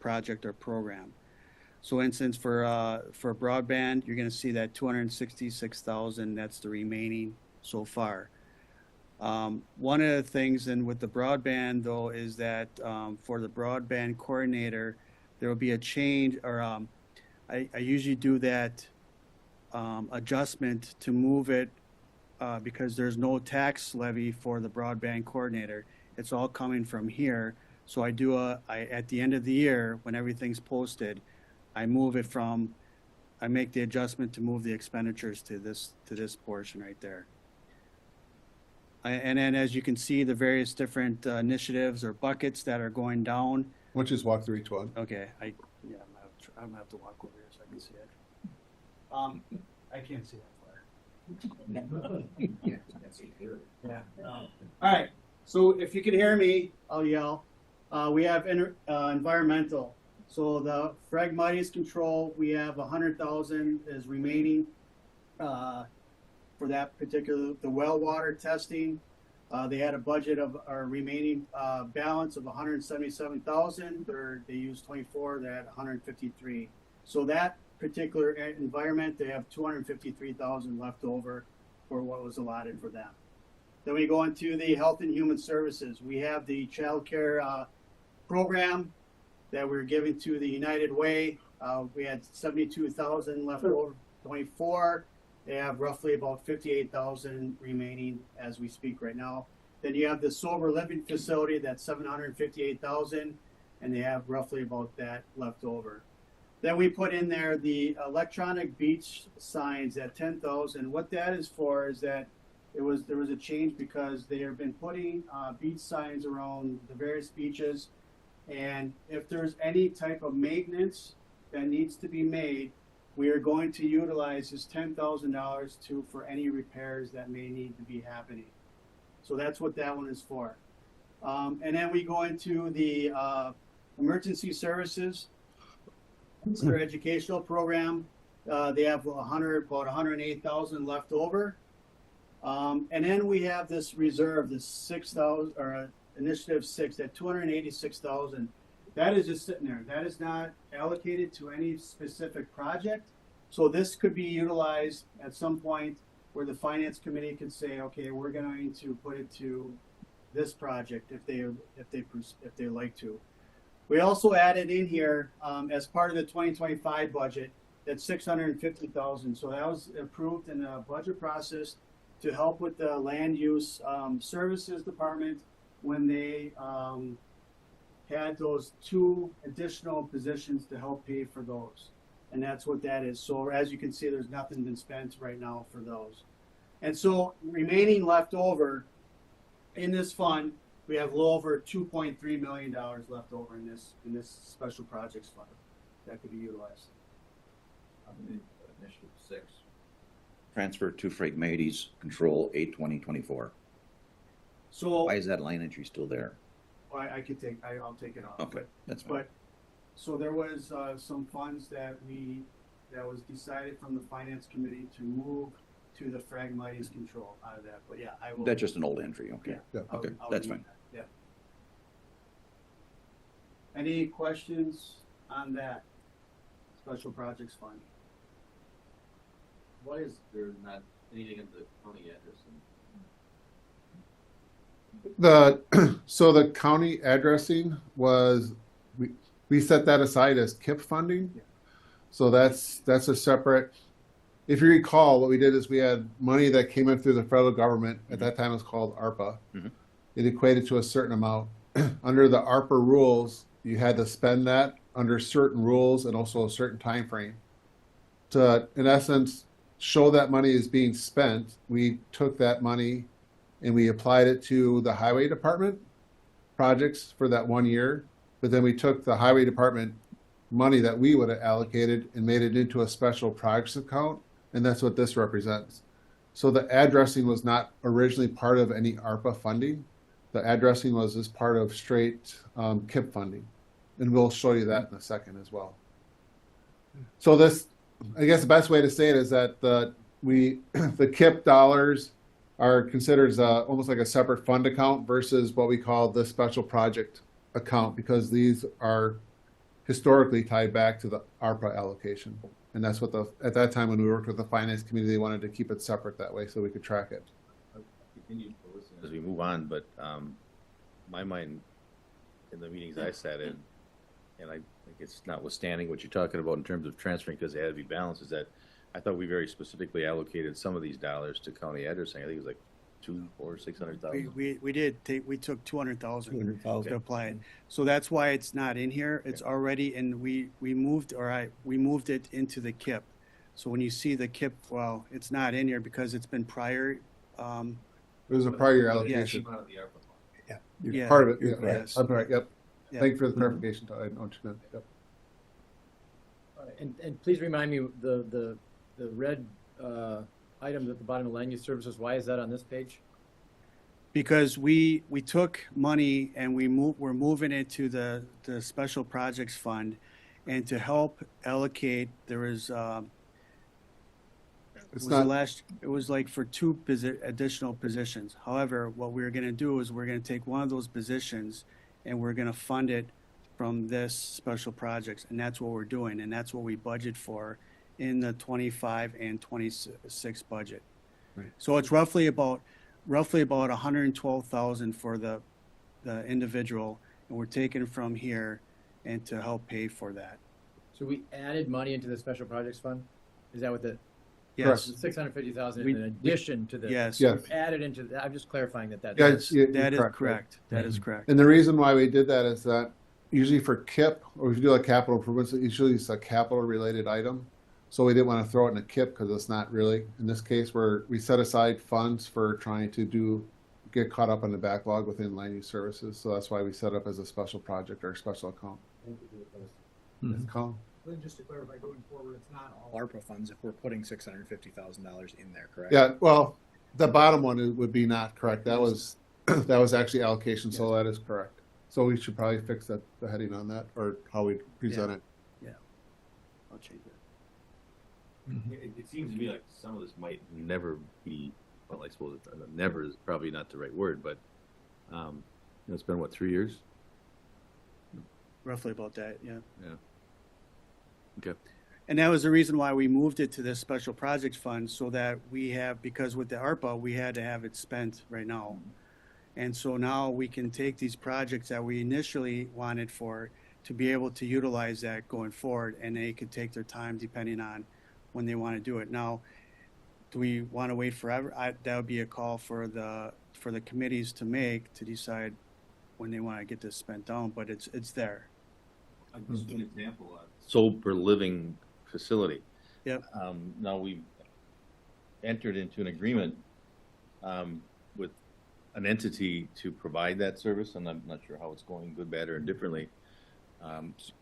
project or program. So instance, for broadband, you're going to see that 266,000, that's the remaining so far. One of the things, and with the broadband though, is that for the broadband coordinator, there will be a change, or I usually do that adjustment to move it because there's no tax levy for the broadband coordinator. It's all coming from here. So I do at the end of the year, when everything's posted, I move it from, I make the adjustment to move the expenditures to this portion right there. And then as you can see, the various different initiatives or buckets that are going down. Why don't you just walk through each one? Okay, I'm gonna have to walk over here so I can see it. I can't see that far. Yeah. All right. So if you can hear me, I'll yell. We have environmental. So the Phragmites control, we have 100,000 is remaining for that particular, the well water testing. They had a budget of our remaining balance of 177,000. They used 24. They had 153. So that particular environment, they have 253,000 left over for what was allotted for them. Then we go into the health and human services. We have the child care program that we're giving to the United Way. We had 72,000 left over, 24. They have roughly about 58,000 remaining as we speak right now. Then you have the sober living facility, that's 758,000, and they have roughly about that left over. Then we put in there the electronic beach signs at 10,000. What that is for is that there was a change because they have been putting beach signs around the various beaches, and if there's any type of maintenance that needs to be made, we are going to utilize this $10,000 for any repairs that may need to be happening. So that's what that one is for. And then we go into the emergency services. It's their educational program. They have about 108,000 left over. And then we have this reserve, this 6,000 or initiative 6 at 286,000. That is just sitting there. That is not allocated to any specific project. So this could be utilized at some point where the finance committee could say, okay, we're going to put it to this project if they like to. We also added in here as part of the 2025 budget that 650,000. So that was approved in the budget process to help with the land use services department when they had those 2 additional positions to help pay for those. And that's what that is. So as you can see, there's nothing been spent right now for those. And so remaining left over in this fund, we have a little over $2.3 million left over in this special projects fund that could be utilized. Initiative 6. Transfer to Phragmites Control 8/2024. So Why is that line entry still there? I'll take it off. Okay, that's fine. But so there was some funds that was decided from the finance committee to move to the Phragmites control out of that. But yeah, I will. That's just an old entry, okay. Yeah. Okay, I'll that's leave fine. that, yeah. Any questions on that special projects fund? Why is there not anything in the county address? So the county addressing was, we set that aside as KIP funding. Yeah. So that's a separate, if you recall, what we did is we had money that came in through the federal government. At that time it was called ARPA. Mhm. It equated to a certain amount. Under the ARPA rules, you had to spend that under certain rules and also a certain time frame. To, in essence, show that money is being spent, we took that money and we applied it to the highway department projects for that 1 year. But then we took the highway department money that we would have allocated and made it into a special projects account. And that's what this represents. So the addressing was not originally part of any ARPA funding. The addressing was as part of straight KIP funding. And we'll show you that in a second as well. So this, I guess the best way to say it is that the KIP dollars are considered as almost like a separate fund account versus what we call the special project account, because these are historically tied back to the ARPA allocation. And that's what at that time when we worked with the finance committee, they wanted to keep it separate that way so we could track it. Continue to listen as we move on, but my mind in the meetings I sat in, and I think it's notwithstanding what you're talking about in terms of transferring because they had to be balanced, is that I thought we very specifically allocated some of these dollars to county addressing. I think it was like 600,000. We took 200,000 200,000. to apply it. So that's why it's not in here. It's already in, we moved it into the KIP. So when you see the KIP, well, it's not in here because it's been prior. It was a prior year allocation. Out of the ARPA fund. Yeah. Part of it, You're yeah. correct. Yes. I'm right, yep. Yeah. Thank you for the clarification, Todd. I know what you meant. Yep. And please remind me, the red item at the bottom of land use services, why is that on this page? Because we took money and we're moving it to the special projects fund, and to help allocate, there was it was like for 2 additional positions. However, what we're going to do is we're going to take one of those positions and we're going to fund it from this special projects, and that's what we're doing, and that's what we budget for in the 25 and 26 budget. Right. So it's roughly about 112,000 for the individual, and we're taking from here and to help pay for that. So we added money into the special projects fund? Is that what the, Yes, 650,000 We- in addition to the? yes, Yes. Added into, I'm just clarifying that that's. Yeah, yes, you're that is correct. correct. That is correct. And the reason why we did that is that usually for KIP, or if you do a capital improvements, usually it's a capital related item. So we didn't want to throw it in a KIP because it's not really. In this case, we set aside funds for trying to get caught up on the backlog within land use services. So that's why we set up as a special project or a special account. Mhm. Colin? Then just to clarify, going forward, it's not all ARPA funds if we're putting $650,000 in there, correct? Yeah, well, the bottom one would be not correct. That was, that was actually allocation, so that is correct. So we should probably fix that, the heading on that, or how we present it. I'll change it. It seems to me like some of this might never be, well, I suppose never is probably not the right word, but, it's been what, 3 years? Roughly about that, yeah. Yeah. Okay. And that was the reason why we moved it to this special projects fund, so that we have, because with the ARPA, we had to have it spent right now. And so now we can take these projects that we initially wanted for, to be able to utilize that going forward, and they could take their time depending on when they want to do it. Now, do we want to wait forever? That would be a call for the committees to make, to decide when they want to get this spent down, but it's there. Just an example, sober living facility. Yep. Now we've entered into an agreement with an entity to provide that service, and I'm not sure how it's going, good, bad, or indifferently.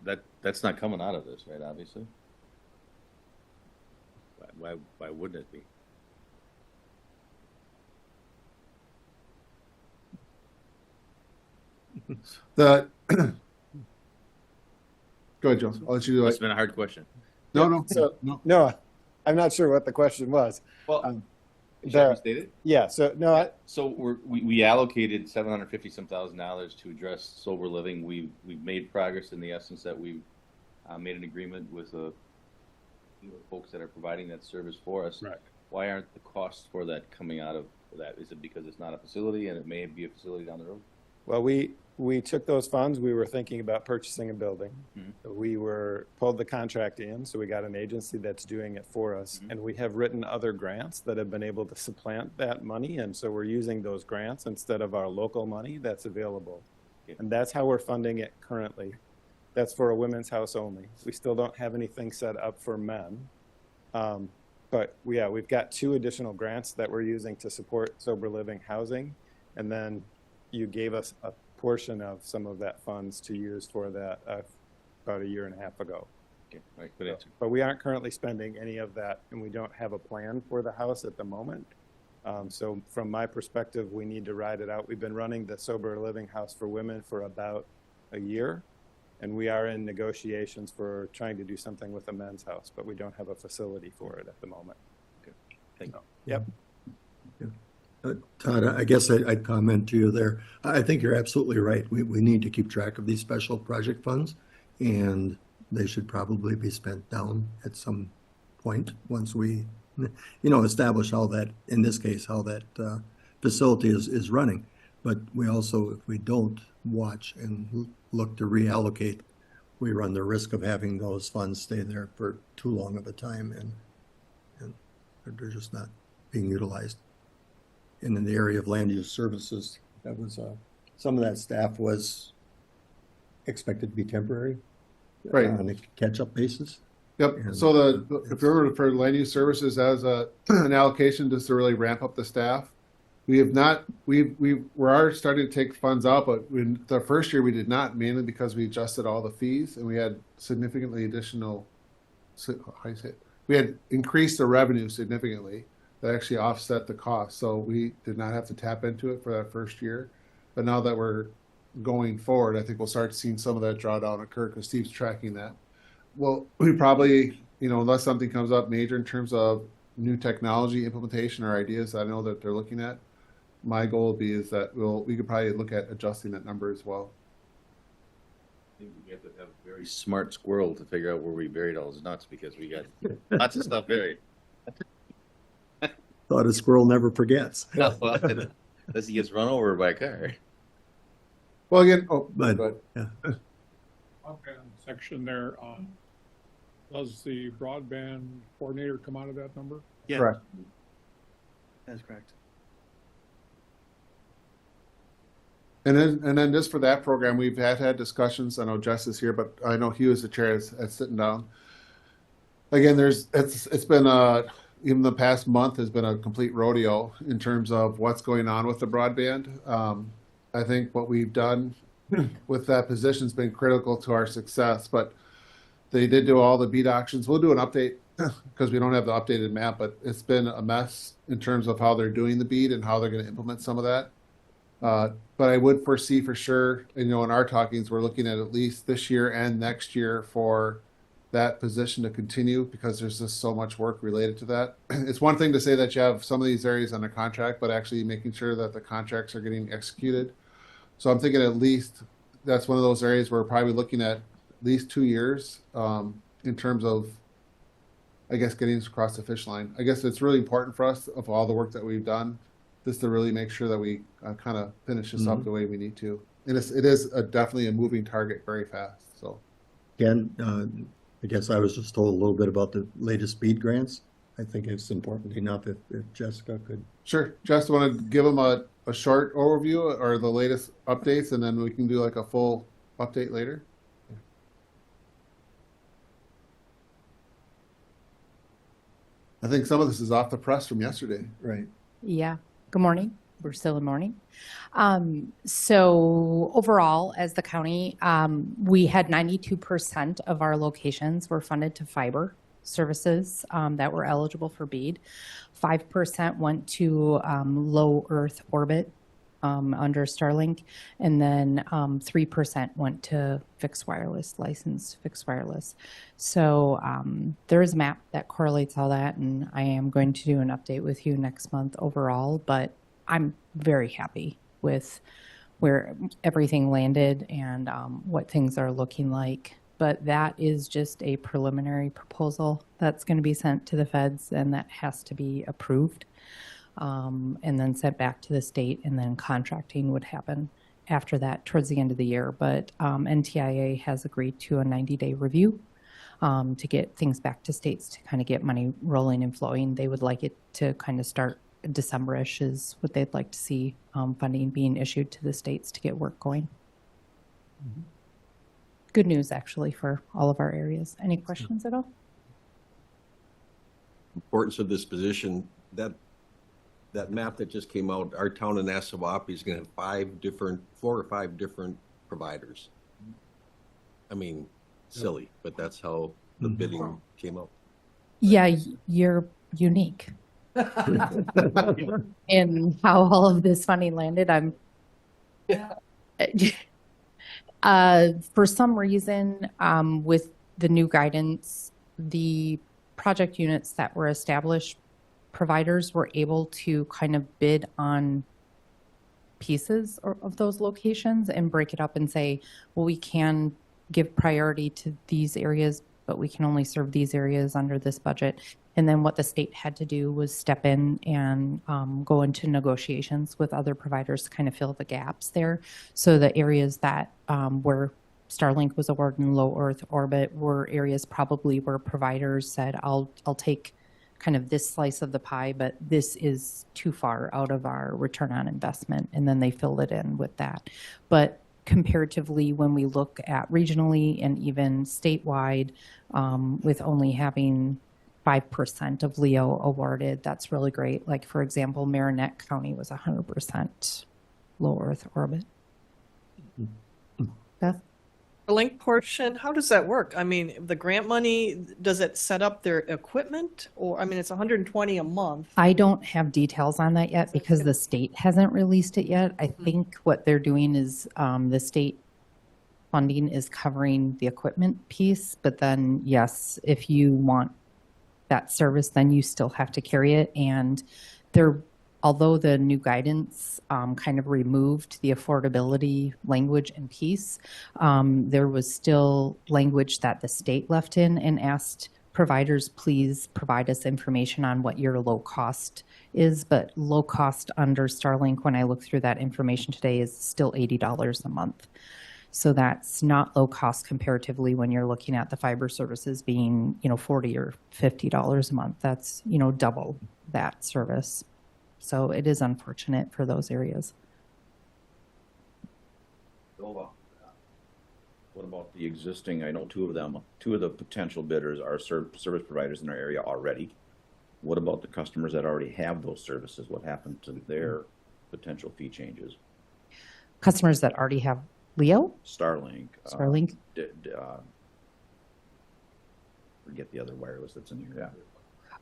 That's not coming out of this, right? Obviously. Why wouldn't it be? The, go ahead, Joe. I'll let you do It's it. been a hard question. No, So- no. No, I'm not sure what the question was. Well, the- shall we state it? Yeah, so no, So we allocated $750,000 to address sober living. We've made progress in the essence that we've made an agreement with folks that are providing that service for us. Right. Why aren't the costs for that coming out of that? Is it because it's not a facility and it may be a facility down the road? well, we took those funds, we were thinking about purchasing a building. Mhm. We pulled the contract in, so we got an agency that's doing it for us. Mhm. And we have written other grants that have been able to supplant that money, and so we're using those grants instead of our local money that's available. Yeah. And that's how we're funding it currently. That's for a women's house only. We still don't have anything set up for men. But yeah, we've got 2 additional grants that we're using to support sober living housing. And then you gave us a portion of some of that funds to use for that about a year and a half ago. Okay, all right, good answer. But we aren't currently spending any of that, and we don't have a plan for the house at the moment. So from my perspective, we need to ride it out. We've been running the sober living house for women for about a year, and we are in negotiations for trying to do something with a men's house, but we don't have a facility for it at the moment. Thank you. Yep. Todd, I guess I'd comment to you there. I think you're absolutely right. We need to keep track of these special project funds, and they should probably be spent down at some point once we, establish how that, in this case, how that facility is running. But we also, if we don't watch and look to reallocate, we run the risk of having those funds stay there for too long of a time, and they're just not being utilized. And in the area of land use services, that was, some of that staff was expected to be temporary. Right. On a catch-up basis. Yep, And so if you remember for land use services as an allocation just to really ramp up the staff, we have not, we are starting to take funds out, but the first year we did not, mainly because we adjusted all the fees and we had significantly additional, how do you say it? We had increased the revenue significantly that actually offset the cost. So we did not have to tap into it for that first year. But now that we're going forward, I think we'll start seeing some of that drawdown occur because Steve's tracking that. Well, we probably, unless something comes up major in terms of new technology implementation or ideas that I know that they're looking at, my goal would be is that we could probably look at adjusting that number as well. I think we have to have a very smart squirrel to figure out where we buried all those nuts because we got lots of stuff buried. Thought a squirrel never forgets. Unless he gets run over by a car. Well, again, oh, But- go ahead. Broadband section there, does the broadband coordinator come out of that number? Yeah, Correct. that's correct. And then just for that program, we've had discussions. I know Jess is here, but I know he was the chair at sitting down. Again, it's been even the past month has been a complete rodeo in terms of what's going on with the broadband. I think what we've done with that position has been critical to our success, but they did do all the beat auctions. We'll do an update because we don't have the updated map, but it's been a mess in terms of how they're doing the beat and how they're going to implement some of that. But I would foresee for sure, and, in our talkings, we're looking at least this year and next year for that position to continue because there's just so much work related to that. It's one thing to say that you have some of these areas under contract, but actually making sure that the contracts are getting executed. So I'm thinking at least that's one of those areas where we're probably looking at least 2 years in terms of, I guess, getting us across the finish line. I guess it's really important for us of all the work that we've done, just to really make sure that we kind of finish this up the way we need to. And it is definitely a moving target very fast. So, Ken, I guess I was just told a little bit about the latest speed grants. I think it's important enough if Jessica could. sure. Just want to give them a short overview or the latest updates, and then we can do like a full update later. I think some of this is off the press from yesterday. Right. Yeah. Good morning. We're still in morning. So overall, as the county, we had 92% of our locations were funded to fiber services that were eligible for BEAD. 5% went to low Earth orbit under Starlink, and then 3% went to fixed wireless, licensed fixed wireless. So there is a map that correlates all that, and I am going to do an update with you next month overall, but I'm very happy with where everything landed and what things are looking like. But that is just a preliminary proposal that's going to be sent to the feds, and that has to be approved and then sent back to the state, and then contracting would happen after that towards the end of the year. But NTIA has agreed to a 90-day review to get things back to states to kind of get money rolling and flowing. They would like it to kind of start December-ish is what they'd like to see funding being issued to the states to get work going. Good news, actually, for all of our areas. Any questions at all? Importance of this position, that map that just came out, our town in Assawappi is going to have 4 or 5 different providers. I mean, silly, but that's how the bidding came out. Yeah, you're unique. And how all of this funding landed, for some reason, with the new guidance, the project units that were established, providers were able to kind of bid on pieces of those locations and break it up and say, well, we can give priority to these areas, but we can only serve these areas under this budget. And then what the state had to do was step in and go into negotiations with other providers to kind of fill the gaps there. So the areas that where Starlink was awarded in low Earth orbit were areas probably where providers said, I'll take kind of this slice of the pie, but this is too far out of our return on investment. And then they filled it in with that. But comparatively, when we look at regionally and even statewide, with only having 5% of LEO awarded, that's really great. Like, for example, Marinette County was 100% low Earth orbit. Beth? The link portion, how does that work? I mean, the grant money, does it set up their equipment? Or, I mean, it's 120 a month. I don't have details on that yet because the state hasn't released it yet. I think what they're doing is the state funding is covering the equipment piece, but then yes, if you want that service, then you still have to carry it. And although the new guidance kind of removed the affordability language and piece, there was still language that the state left in and asked providers, please provide us information on what your low cost is, but low cost under Starlink, when I look through that information today, is still $80 a month. So that's not low cost comparatively when you're looking at the fiber services being, $40 or $50 a month. That's, double that service. So it is unfortunate for those areas. What about the existing, I know two of the potential bidders are service providers in our area already. What about the customers that already have those services? What happened to their potential fee changes? Customers that already have Leo, Starlink. Starlink. Forget the other wireless that's in here, yeah.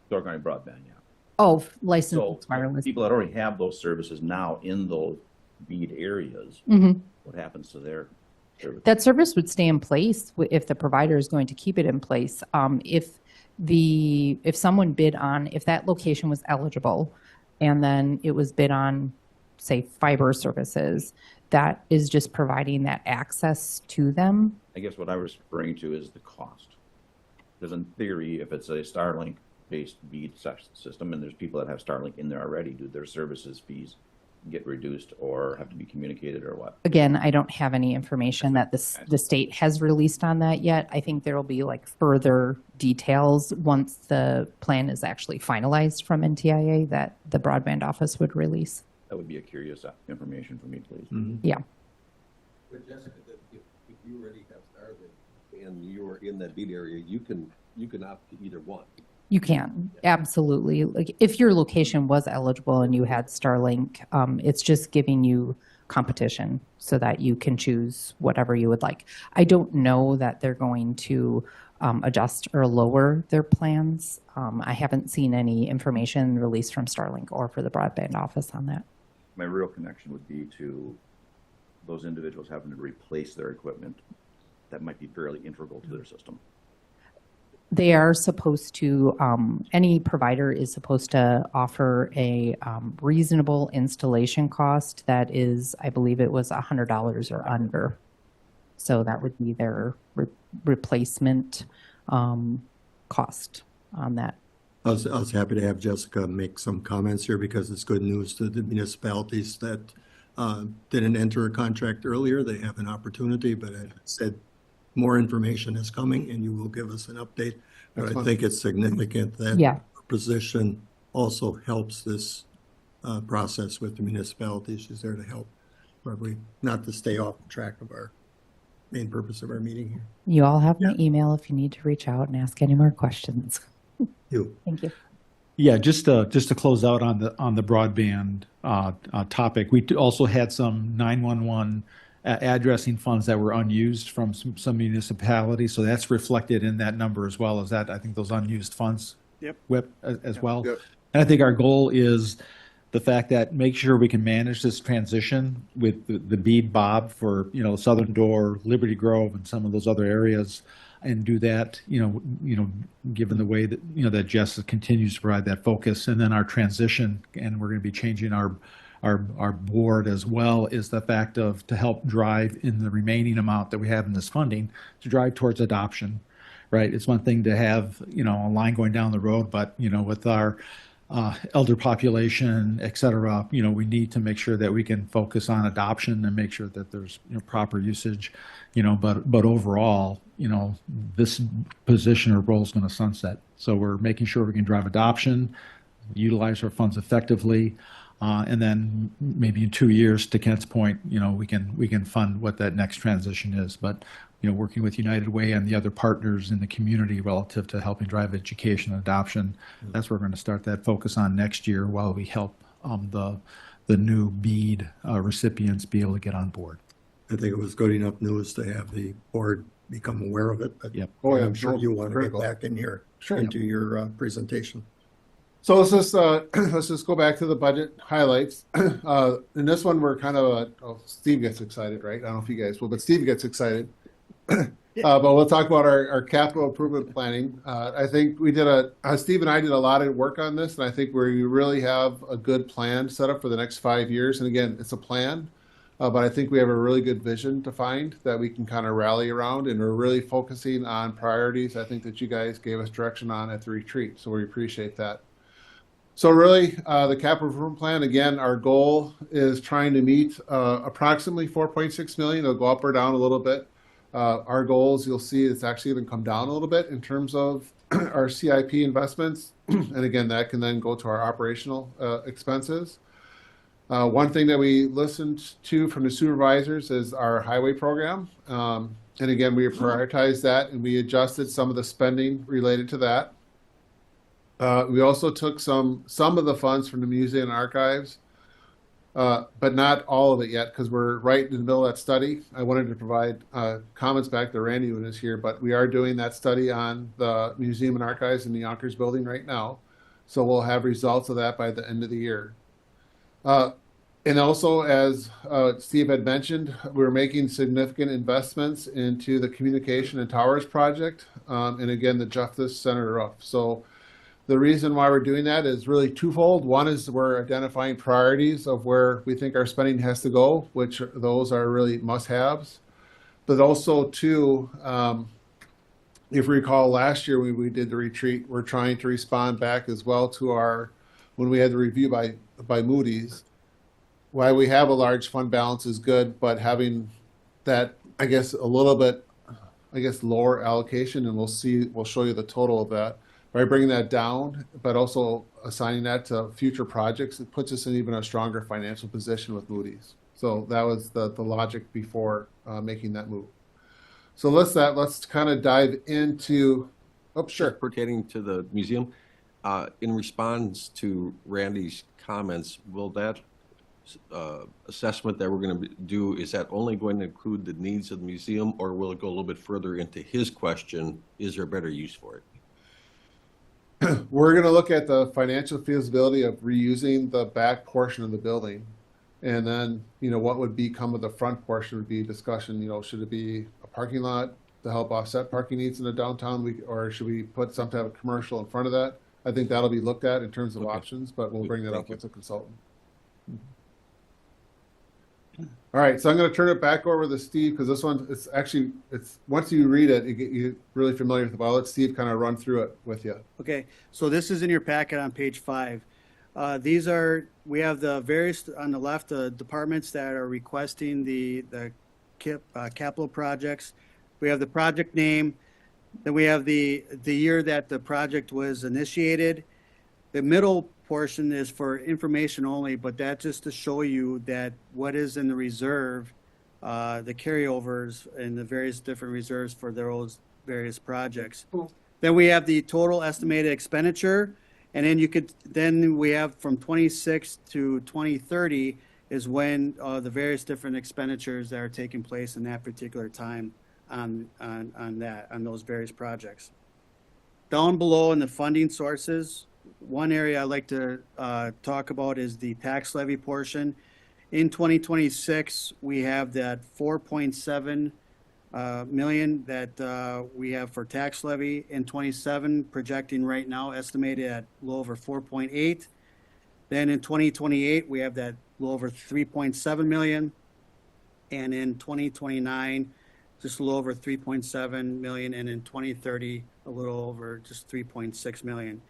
Door County Broadband, yeah. Oh, So licensed wireless. people that already have those services now in those BEAD areas, Mhm. what happens to their service? That service would stay in place if the provider is going to keep it in place. If someone bid on, if that location was eligible and then it was bid on, say, fiber services, that is just providing that access to them. I guess what I was referring to is the cost. Because in theory, if it's a Starlink-based BEAD system and there's people that have Starlink in there already, do their services fees get reduced or have to be communicated or what? Again, I don't have any information that the state has released on that yet. I think there will be further details once the plan is actually finalized from NTIA that the broadband office would release. That would be a curious information for me, please. Yeah. But Jessica, if you already have Starlink and you're in that BEAD area, you can opt to either one. You can, absolutely. Like if your location was eligible and you had Starlink, it's just giving you competition so that you can choose whatever you would like. I don't know that they're going to adjust or lower their plans. I haven't seen any information released from Starlink or for the broadband office on that. My real connection would be to those individuals having to replace their equipment that might be fairly integral to their system. They are supposed to, any provider is supposed to offer a reasonable installation cost that is, I believe it was $100 or under. So that would be their replacement cost on that. I was happy to have Jessica make some comments here because it's good news to the municipalities that didn't enter a contract earlier. They have an opportunity, but I said more information is coming and you will give us an update. But I think it's significant that Yeah. our position also helps this process with the municipalities. She's there to help, probably not to stay off track of our main purpose of our meeting here. You all have my email if you need to reach out and ask any more questions. You. Thank you. Yeah, just to close out on the broadband topic, we also had some 911 addressing funds that were unused from some municipalities, so that's reflected in that number as well as that. I think those unused funds, Yep. WIP as well. Yep. And I think our goal is the fact that make sure we can manage this transition with the BEAD Bob for Southern Door, Liberty Grove, and some of those other areas, and do that given the way that that Jess continues to provide that focus, and then our transition, and we're going to be changing our board as well, is the fact of to help drive in the remaining amount that we have in this funding to drive towards adoption, right? It's one thing to have a line going down the road, but with our elder population, et cetera, we need to make sure that we can focus on adoption and make sure that there's proper usage, but overall, this position or role is going to sunset. So we're making sure we can drive adoption, utilize our funds effectively, and then maybe in 2 years, to Kent's point, we can fund what that next transition is. But working with United Way and the other partners in the community relative to helping drive education and adoption, that's where we're going to start that focus on next year while we help the new BEAD recipients be able to get on board. I think it was good enough news to have the board become aware of it, but Yep. Oh, yeah. I'm sure you want to Very get back in here Sure. into your presentation. So let's just go back to the budget highlights. In this one, we're kind of Steve gets excited, right? I don't know if you guys will, but Steve gets excited. But we'll talk about our capital improvement planning. I think we did Steve and I did a lot of work on this, and I think we really have a good plan set up for the next 5 years. And again, it's a plan. But I think we have a really good vision defined that we can kind of rally around, and we're really focusing on priorities. I think that you guys gave us direction on at the retreat, so we appreciate that. So really, the capital improvement plan, again, our goal is trying to meet approximately 4.6 million. It'll go up or down a little bit. Our goals, you'll see it's actually even come down a little bit in terms of our CIP investments. And again, that can then go to our operational expenses. One thing that we listened to from the supervisors is our highway program. And again, we prioritized that and we adjusted some of the spending related to that. We also took some of the funds from the museum and archives, but not all of it yet because we're right in the middle of that study. I wanted to provide comments back to Randy when he's here, but we are doing that study on the museum and archives in the Yonkers building right now. So we'll have results of that by the end of the year. And also, as Steve had mentioned, we're making significant investments into the communication and towers project, and again, the Justice Center roof. So the reason why we're doing that is really twofold. One is we're identifying priorities of where we think our spending has to go, which those are really must-haves. But also, too, if we recall last year when we did the retreat, we're trying to respond back as well to when we had the review by Moody's. Why we have a large fund balance is good, but having that, I guess, a little bit, lower allocation, and we'll show you the total of that. By bringing that down, but also assigning that to future projects, it puts us in even a stronger financial position with Moody's. So that was the logic before making that move. So let's kind of dive into. Oh, sure. Pertaining to the museum, in response to Randy's comments, will that assessment that we're going to do, is that only going to include the needs of the museum, or will it go a little bit further into his question, is there a better use for it? We're going to look at the financial feasibility of reusing the back portion of the building. And then, what would become of the front portion would be discussion, should it be a parking lot to help offset parking needs in the downtown, or should we put some type of commercial in front of that? I think that'll be looked at in terms of options, but we'll bring that up with the consultant. All right, so I'm going to turn it back over to Steve because this one, it's once you read it, you're really familiar with it. I'll let Steve kind of run through it with you. Okay, so this is in your packet on page 5. We have the various, on the left, the departments that are requesting the capital projects. We have the project name, then we have the year that the project was initiated. The middle portion is for information only, but that's just to show you that what is in the reserve, the carryovers and the various different reserves for those various projects. Then we have the total estimated expenditure, and then we have from 26 to 2030 is when the various different expenditures that are taking place in that particular time on those various projects. Down below in the funding sources, one area I'd like to talk about is the tax levy portion. In 2026, we have that 4.7 million that we have for tax levy. In 27, projecting right now, estimated at a little over 4.8. Then in 2028, we have that little over 3.7 million. And in 2029, just a little over 3.7 million. And in 2030, a little over just 3.6 million.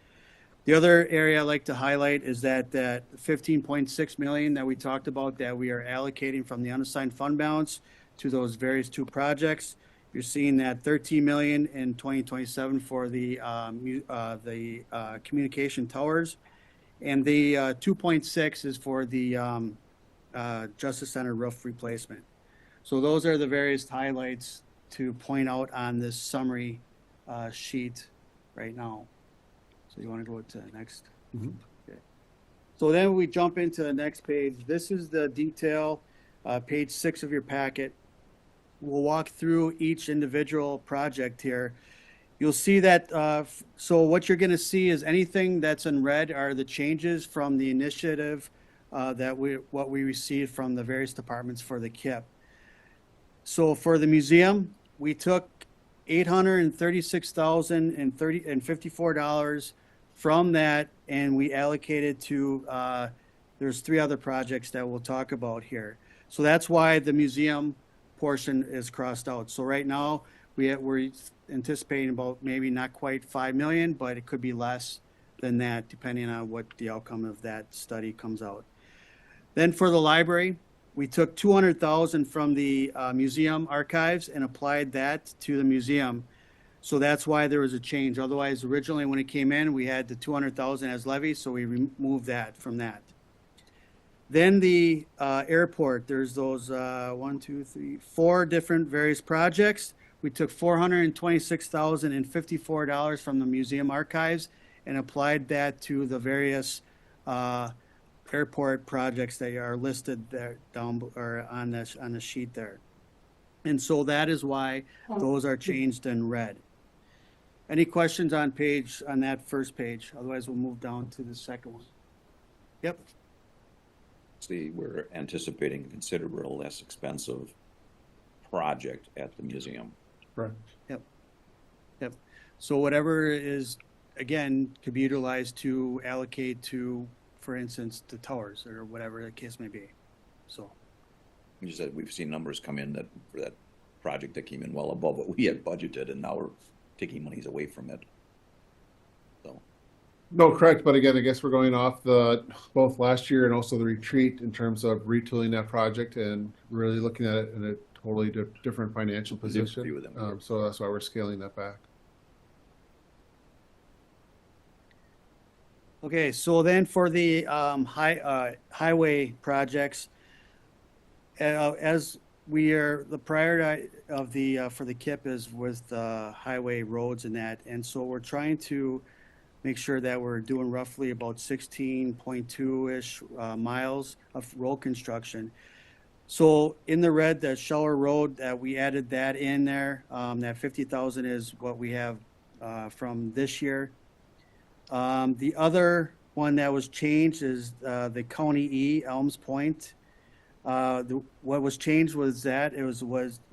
The other area I'd like to highlight is that 15.6 million that we talked about that we are allocating from the unassigned fund balance to those various two projects. You're seeing that 13 million in 2027 for the communication towers, and the 2.6 is for the Justice Center roof replacement. So those are the various highlights to point out on this summary sheet right now. So you want to go to the next? Mm-hmm. Okay. So then we jump into the next page. This is the detail, page 6 of your packet. We'll walk through each individual project here. You'll see that, so what you're going to see is anything that's in red are the changes from the initiative what we received from the various departments for the KIP. So for the museum, we took $836,054 from that, and we allocated to, there's 3 other projects that we'll talk about here. So that's why the museum portion is crossed out. So right now, we're anticipating about maybe not quite 5 million, but it could be less than that, depending on what the outcome of that study comes out. Then for the library, we took 200,000 from the museum archives and applied that to the museum. So that's why there was a change. Otherwise, originally when it came in, we had the 200,000 as levy, so we removed that from that. Then the airport, there's those 4 different various projects. We took $426,054 from the museum archives and applied that to the various airport projects that are listed there down or on the sheet there. And so that is why those are changed in red. Any questions on that first page? Otherwise, we'll move down to the second one. Yep. See, we're anticipating a considerably less expensive project at the museum. Right. Yep. So whatever is, again, could be utilized to allocate to, for instance, the towers or whatever the case may be. So. You said we've seen numbers come in that for that project that came in well above what we had budgeted, and now we're taking monies away from it. So. No, correct. But again, I guess we're going off both last year and also the retreat in terms of retooling that project and really looking at it in a totally different financial position. Agree with them. So that's why we're scaling that back. Okay, so then for the highway projects, as we are, the priority of the for the KIP is with highway roads and that, and so we're trying to make sure that we're doing roughly about 16.2-ish miles of road construction. So in the red, the Scheller Road, that we added that in there, that 50,000 is what we have from this year. The other one that was changed is the County E, Elms Point. What was changed was that it was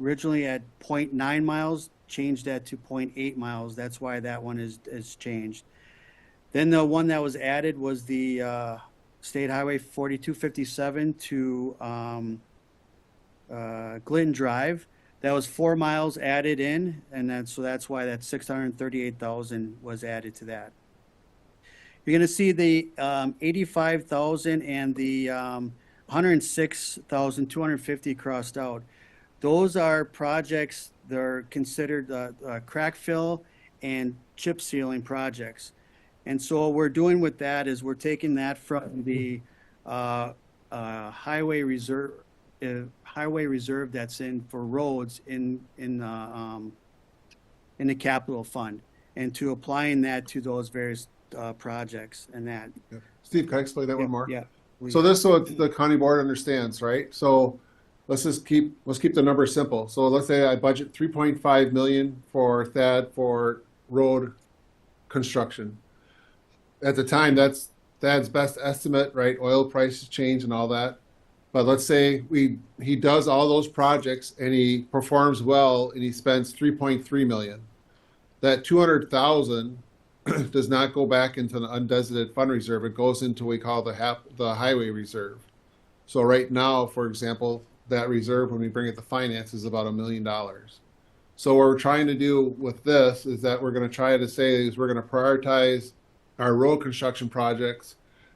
originally at 0.9 miles, changed that to 0.8 miles. That's why that one is changed. Then the one that was added was the State Highway 4257 to Glidden Drive. That was 4 miles added in, and so that's why that 638,000 was added to that. You're going to see the 85,000 and the 106,250 crossed out. Those are projects that are considered crack fill and chip sealing projects. And so what we're doing with that is we're taking that from the highway reserve that's in for roads in the capital fund, and to applying that to those various projects and that. Yeah. Steve, can I explain that one more? Yeah. So this, so the county board understands, right? So let's keep the numbers simple. So let's say I budget 3.5 million for THAD for road construction. At the time, that's THAD's best estimate, right? Oil prices change and all that. But let's say he does all those projects and he performs well and he spends 3.3 million. That 200,000 does not go back into an undesignated fund reserve. It goes into what we call the highway reserve. So right now, for example, that reserve, when we bring it to finance, is about $1 million. So what we're trying to do with this is that we're going to try to say is we're going to prioritize our road construction projects,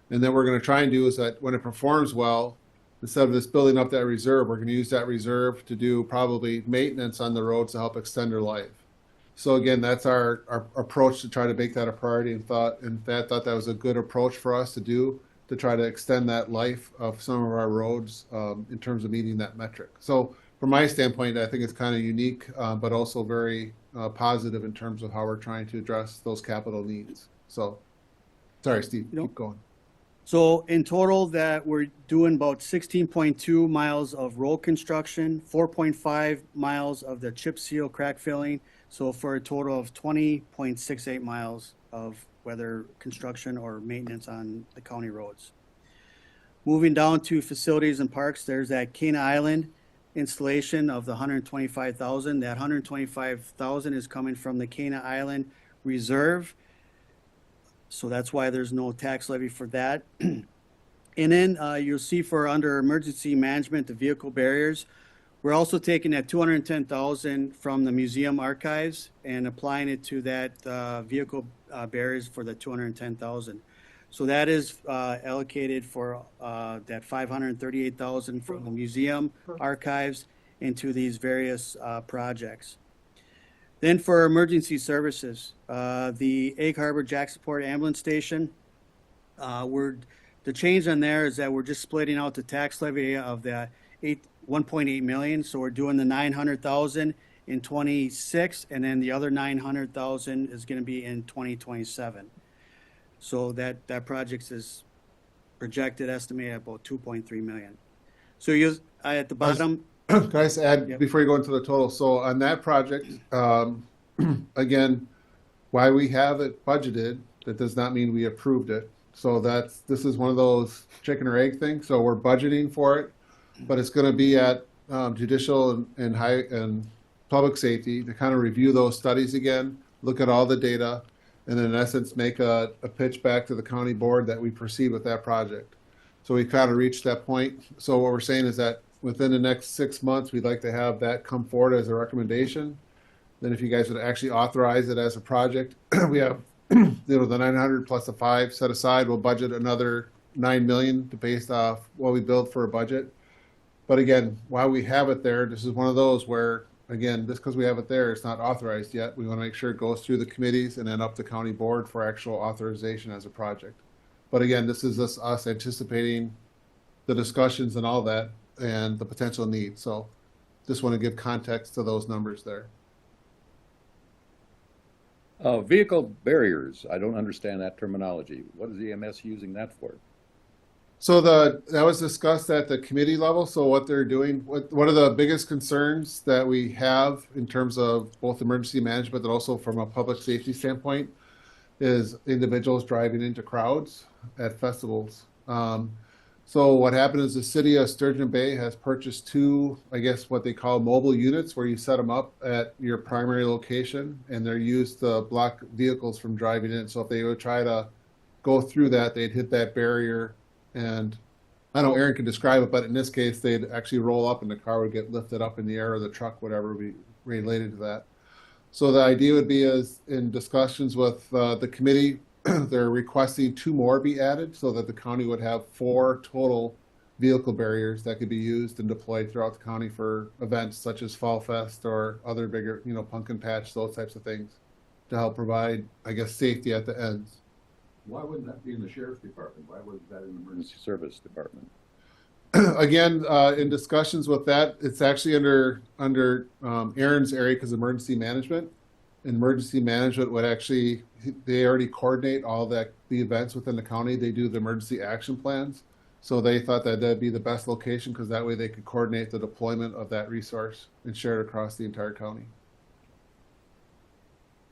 and then we're going to try and do is that when it performs well, instead of just building up that reserve, we're going to use that reserve to do probably maintenance on the roads to help extend their life. So again, that's our approach to try to make that a priority, and thought that was a good approach for us to do to try to extend that life of some of our roads in terms of meeting that metric. So from my standpoint, I think it's kind of unique, but also very positive in terms of how we're trying to address those capital needs. So, sorry, Steve, keep going. So in total, that we're doing about 16.2 miles of road construction, 4.5 miles of the chip seal crack filling. So for a total of 20.68 miles of whether construction or maintenance on the county roads. Moving down to facilities and parks, there's that Cana Island installation of the 125,000. That 125,000 is coming from the Cana Island Reserve. So that's why there's no tax levy for that. And then you'll see for under emergency management, the vehicle barriers, we're also taking that 210,000 from the museum archives and applying it to that vehicle barriers for the 210,000. So that is allocated for that 538,000 from the museum archives into these various projects. Then for emergency services, the Egg Harbor Jacksonport Ambulance Station, the change on there is that we're just splitting out the tax levy of the 1.8 million. So we're doing the 900,000 in 26, and then the other 900,000 is going to be in 2027. So that project is projected estimated at about 2.3 million. So you at the bottom. Can I just add Yep. before you go into the total? So on that project, again, why we have it budgeted, that does not mean we approved it. So this is one of those chicken or egg things. So we're budgeting for it, but it's going to be at judicial and public safety to kind of review those studies again, look at all the data, and in essence make a pitch back to the county board that we proceed with that project. So we kind of reached that point. So what we're saying is that within the next 6 months, we'd like to have that come forward as a recommendation. Then if you guys would actually authorize it as a project, we have the 900 plus the 5 set aside. We'll budget another 9 million to based off what we build for a budget. But again, while we have it there, this is one of those where, again, just because we have it there, it's not authorized yet. We want to make sure it goes through the committees and then up to county board for actual authorization as a project. But again, this is us anticipating the discussions and all that and the potential need. So just want to give context to those numbers there. Vehicle barriers, I don't understand that terminology. What is EMS using that for? So that was discussed at the committee level. So what they're doing, one of the biggest concerns that we have in terms of both emergency management and also from a public safety standpoint is individuals driving into crowds at festivals. So what happened is the city of Sturgeon Bay has purchased 2, I guess what they call mobile units, where you set them up at your primary location and they're used to block vehicles from driving in. So if they would try to go through that, they'd hit that barrier. And I know Aaron can describe it, but in this case, they'd actually roll up and the car would get lifted up in the air, or the truck, whatever, be related to that. So the idea would be, is in discussions with the committee, they're requesting 2 more be added so that the county would have 4 total vehicle barriers that could be used and deployed throughout the county for events such as Fall Fest or other bigger, pumpkin patch, those types of things, to help provide, I guess, safety at the ends. Why wouldn't that be in the sheriff's department? Why wasn't that in the emergency service department? Again, in discussions with that, it's actually under Aaron's area because emergency management. Emergency management would actually, they already coordinate all the events within the county. They do the emergency action plans. So they thought that that'd be the best location because that way they could coordinate the deployment of that resource and share it across the entire county.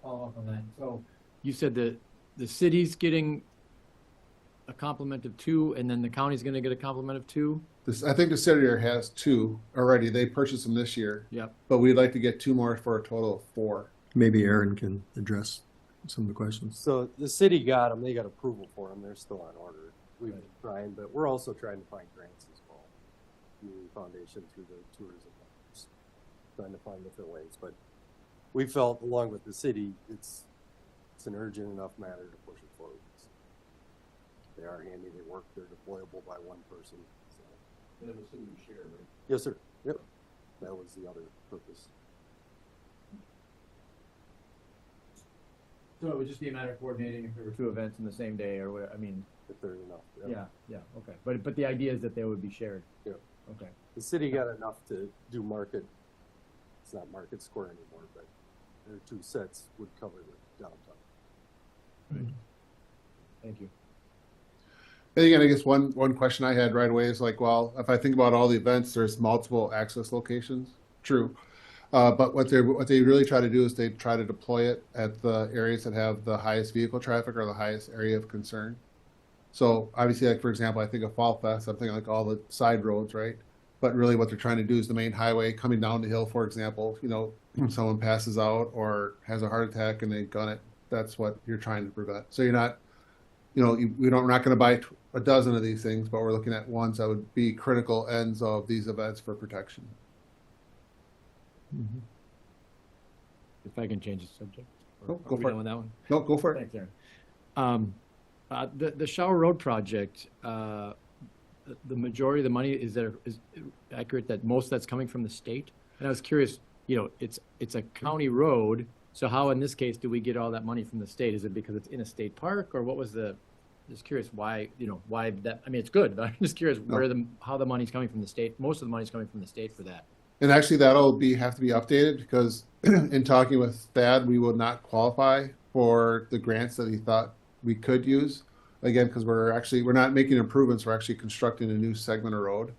Follow up on that. So you said that the city's getting a complement of 2, and then the county's going to get a complement of 2? I think the city has 2 already. They purchased them this year. Yep. But we'd like to get 2 more for a total of 4. Maybe Aaron can address some of the questions. So the city got them, they got approval for them, they're still on order. We've been trying, but we're also trying to find grants as well. Community Foundation through the tourism, trying to find different ways, but we felt along with the city, it's an urgent enough matter to push it forward. They are handy, they work, they're deployable by 1 person. So. They have a city share, right? Yes, sir. Yep. That was the other purpose. So it would just be a matter of coordinating if there were 2 events in the same day or whatever. I mean, if there's enough. Yeah, okay. But the idea is that they would be shared. Yeah. Okay. The city got enough to do market. It's not Market Square anymore, but their 2 sets would cover the downtown. Right. Thank you. And again, I guess one question I had right away is like, well, if I think about all the events, there's multiple access locations. True. But what they really try to do is they try to deploy it at the areas that have the highest vehicle traffic or the highest area of concern. So obviously, like for example, I think of Fall Fest, I'm thinking like all the side roads, right? But really what they're trying to do is the main highway coming down the hill, for example, someone passes out or has a heart attack and they gun it. That's what you're trying to prevent. So you're not you know, we're not gonna buy a dozen of these things, but we're looking at ones that would be critical ends of these events for protection. If I can change the subject. Oh, Or go are we for done it. with that one? No, go for it. Thanks, Aaron. The Shower Road project, the majority of the money, is accurate that most that's coming from the state? And I was curious, you know, it's a county road, so how in this case do we get all that money from the state? Is it because it's in a state park, or what was just curious why, you know, why that, I mean, it's good, but I'm just curious how the money's coming from the state. Most of the money's coming from the state for that. And actually, have to be updated because in talking with Thad, we will not qualify for the grants that he thought we could use. Again, because we're not making improvements, we're actually constructing a new segment of road.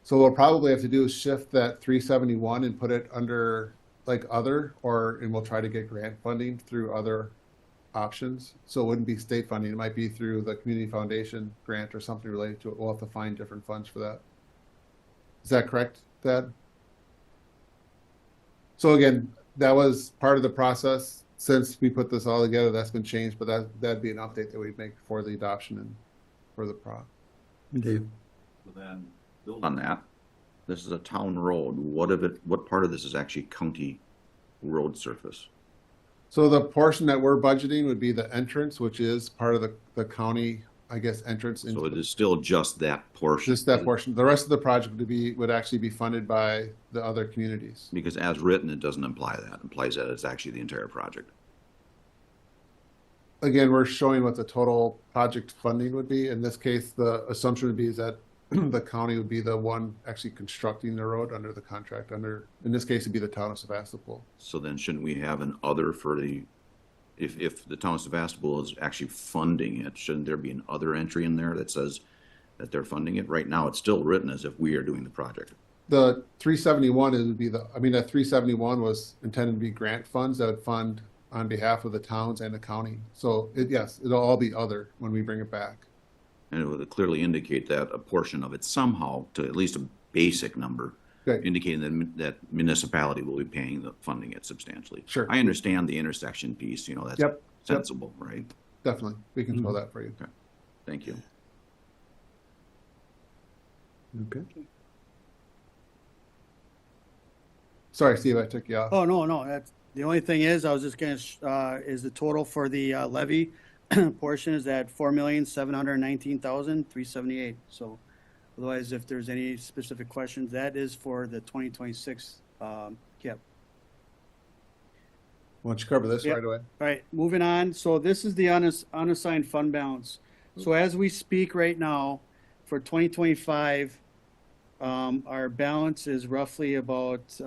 So what we'll probably have to do is shift that 371 and put it under like other, and we'll try to get grant funding through other options. So it wouldn't be state funding, it might be through the community foundation grant or something related to it. We'll have to find different funds for that. Is that correct, Thad? So again, that was part of the process. Since we put this all together, that's been changed, but that'd be an update that we'd make for the adoption and for the Dave? Then build on that. This is a town road. What part of this is actually county road surface? So the portion that we're budgeting would be the entrance, which is part of the county, I guess, entrance. So it is still just that portion. Just that portion. The rest of the project would actually be funded by the other communities. Because as written, it doesn't imply that. It implies that it's actually the entire project. Again, we're showing what the total project funding would be. In this case, the assumption would be is that the county would be the one actually constructing the road under the contract. In this case, it'd be the town of Sebastopol. So then shouldn't we have an other for if the town of Sebastopol is actually funding it, shouldn't there be an other entry in there that says that they're funding it? Right now, it's still written as if we are doing the project. The 371 would be that 371 was intended to be grant funds that would fund on behalf of the towns and the county. So yes, it'll all be other when we bring it back. And it would clearly indicate that a portion of it somehow, to at least a basic number, Okay. indicating that municipality will be paying funding it substantially. Sure. I understand the intersection piece, you know, that's Yep. sensible, right? Definitely. We can show that for you. Okay. Thank you. Okay. Sorry, Steve, I took you off. Oh, no, that's, the only thing is, I was just gonna, is the total for the levy portion is at 4,719,378. So otherwise, if there's any specific questions, that is for the 2026 KIP. Why don't you cover this Yep. right away? All right, moving on. So this is the unassigned fund balance. So as we speak right now, for 2025, our balance is roughly about,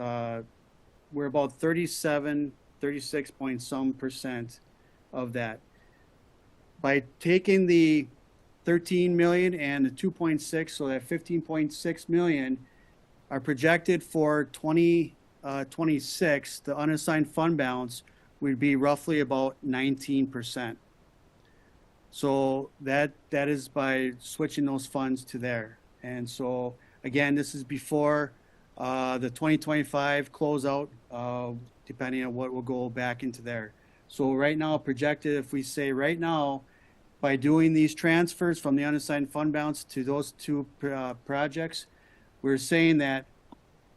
we're about 36 point some percent of that. By taking the 13 million and the 2.6, so that 15.6 million are projected for 2026, the unassigned fund balance would be roughly about 19%. So that is by switching those funds to there. And so again, this is before the 2025 closeout, depending on what will go back into there. So right now projected, if we say right now, by doing these transfers from the unassigned fund balance to those two projects, we're saying that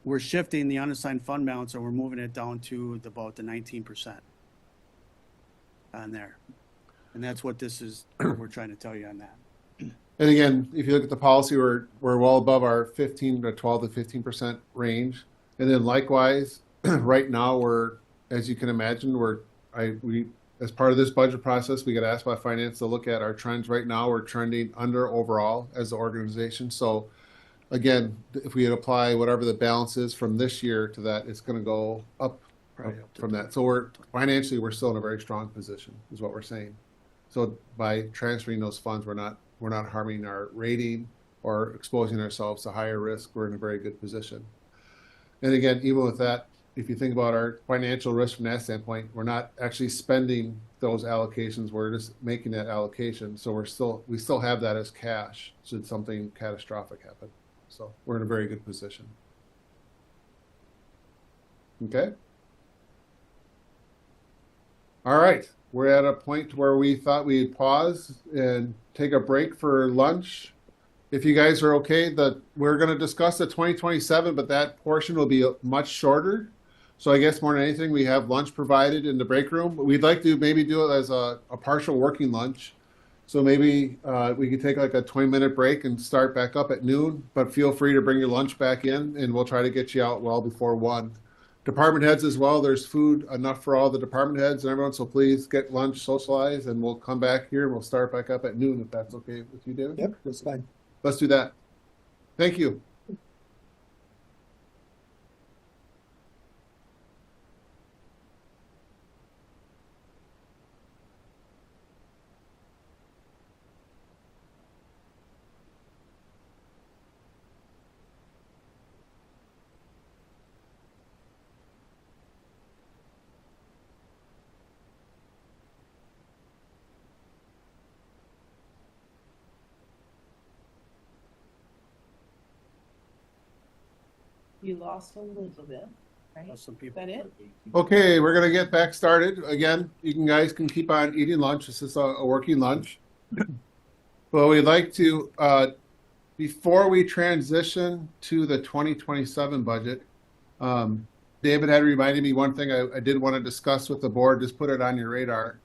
we're shifting the unassigned fund balance, or we're moving it down to about the 19% on there. And that's what this is, what we're trying to tell you on that. And again, if you look at the policy, we're well above our 15 to 12 to 15% range. And then likewise, right now as you can imagine, as part of this budget process, we got asked by finance to look at our trends. Right now, we're trending under overall as the organization. So again, if we apply whatever the balance is from this year to that, it's going to go up from that. So we're still in a very strong position, is what we're saying. So by transferring those funds, we're not harming our rating or exposing ourselves to higher risk. We're in a very good position. And again, even with that, if you think about our financial risk from that standpoint, we're not actually spending those allocations. We're just making that allocation. So we still have that as cash should something catastrophic happen. So we're in a very good position. Okay. All right, we're at a point where we thought we'd pause and take a break for lunch. If you guys are okay, we're going to discuss the 2027, but that portion will be much shorter. So I guess more than anything, we have lunch provided in the break room. We'd like to maybe do it as a partial working lunch. So maybe we could take like a 20-minute break and start back up at noon, but feel free to bring your lunch back in and we'll try to get you out well before 1. Department heads as well, there's food enough for all the department heads and everyone, so please get lunch, socialize, and we'll come back here and we'll start back up at noon if that's okay with you, David? Yep, that's fine. Let's do that. Thank you. You lost a little bit, right? Some Is people. that it? Okay, we're gonna get back started. Again, you guys can keep on eating lunch. This is a working lunch. But we'd like to, before we transition to the 2027 budget, David had reminded me one thing I did want to discuss with the board, just put it on your radar.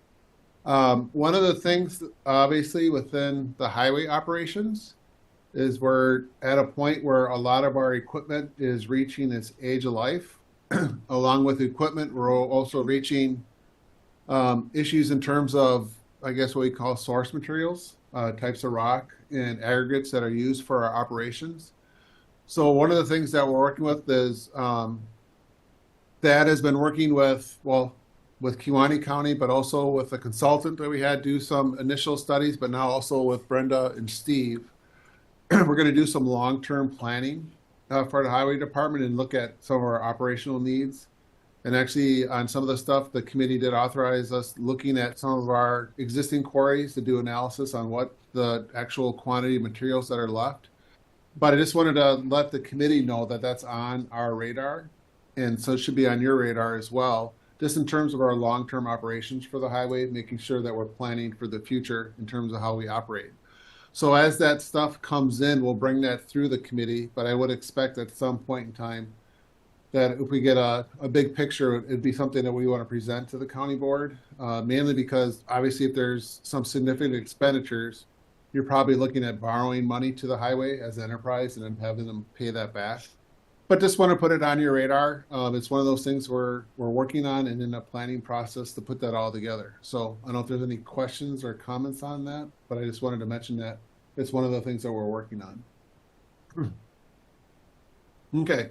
One of the things, obviously, within the highway operations is we're at a point where a lot of our equipment is reaching its age of life. Along with equipment, we're also reaching issues in terms of, I guess, what we call source materials, types of rock and aggregates that are used for our operations. So one of the things that we're working with is that has been working with, well, with Kewaunee County, but also with a consultant that we had do some initial studies, but now also with Brenda and Steve. We're going to do some long-term planning for the highway department and look at some of our operational needs. And actually, on some of the stuff, the committee did authorize us looking at some of our existing quarries to do analysis on what the actual quantity of materials that are left. But I just wanted to let the committee know that that's on our radar. And so it should be on your radar as well, just in terms of our long-term operations for the highway, making sure that we're planning for the future in terms of how we operate. So as that stuff comes in, we'll bring that through the committee, but I would expect at some point in time that if we get a big picture, it'd be something that we want to present to the county board, mainly because obviously if there's some significant expenditures, you're probably looking at borrowing money to the highway as an enterprise and then having them pay that back. But just want to put it on your radar. It's one of those things we're working on and in a planning process to put that all together. So I don't know if there's any questions or comments on that, but I just wanted to mention that it's one of the things that we're working on. Okay.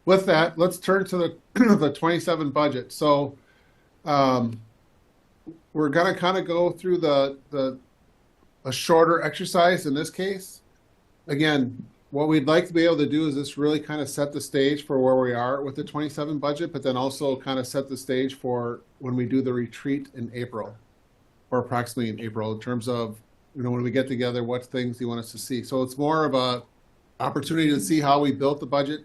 With that, let's turn to the 27 budget. So we're going to kind of go through a shorter exercise in this case. Again, what we'd like to be able to do is just really kind of set the stage for where we are with the 27 budget, but then also kind of set the stage for when we do the retreat in April, or approximately in April, in terms of, you know, when we get together, what things you want us to see. So it's more of a opportunity to see how we built the budget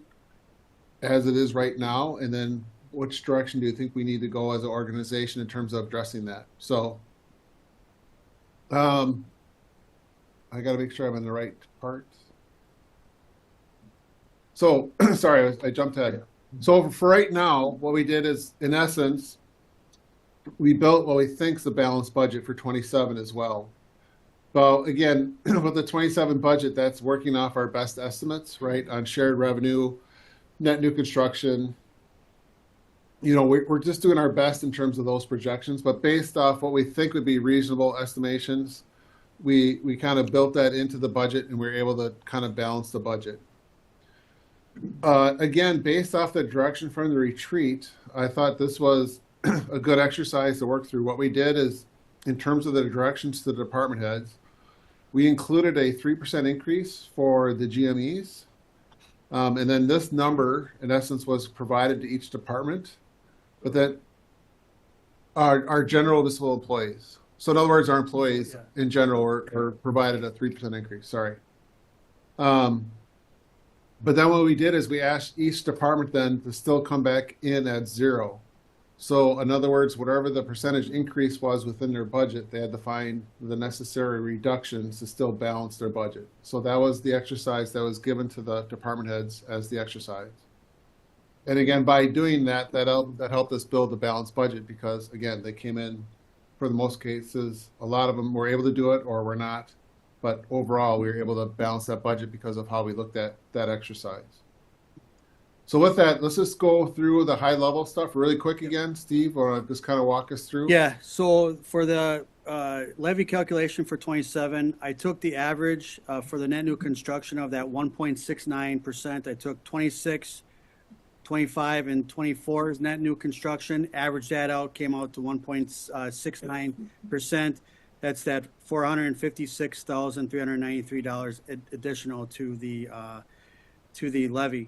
as it is right now, and then which direction do you think we need to go as an organization in terms of addressing that? So I got to make sure I'm in the right part. So, sorry, I jumped ahead. So for right now, what we did is, in essence, we built what we think is the balanced budget for 27 as well. Well, again, with the 27 budget, that's working off our best estimates, right, on shared revenue, net new construction. You know, we're just doing our best in terms of those projections, but based off what we think would be reasonable estimations, we kind of built that into the budget and we were able to kind of balance the budget. Again, based off the direction from the retreat, I thought this was a good exercise to work through. What we did is, in terms of the directions to the department heads, we included a 3% increase for the GMEs. And then this number, in essence, was provided to each department, but that our general municipal employees. So in other words, our employees in general are provided a 3% increase, sorry. But then what we did is we asked each department then to still come back in at 0. So in other words, whatever the percentage increase was within their budget, they had to find the necessary reductions to still balance their budget. So that was the exercise that was given to the department heads as the exercise. And again, by doing that, that helped us build a balanced budget because again, they came in, for the most cases, a lot of them were able to do it or were not. But overall, we were able to balance that budget because of how we looked at that exercise. So with that, let's just go through the high level stuff really quick again. Steve, or just kind of walk us through? Yeah, so for the levy calculation for 27, I took the average for the net new construction of that 1.69%. I took 26, 25, and 24 is net new construction, averaged that out, came out to 1.69%. That's that $456,393 additional to the levy.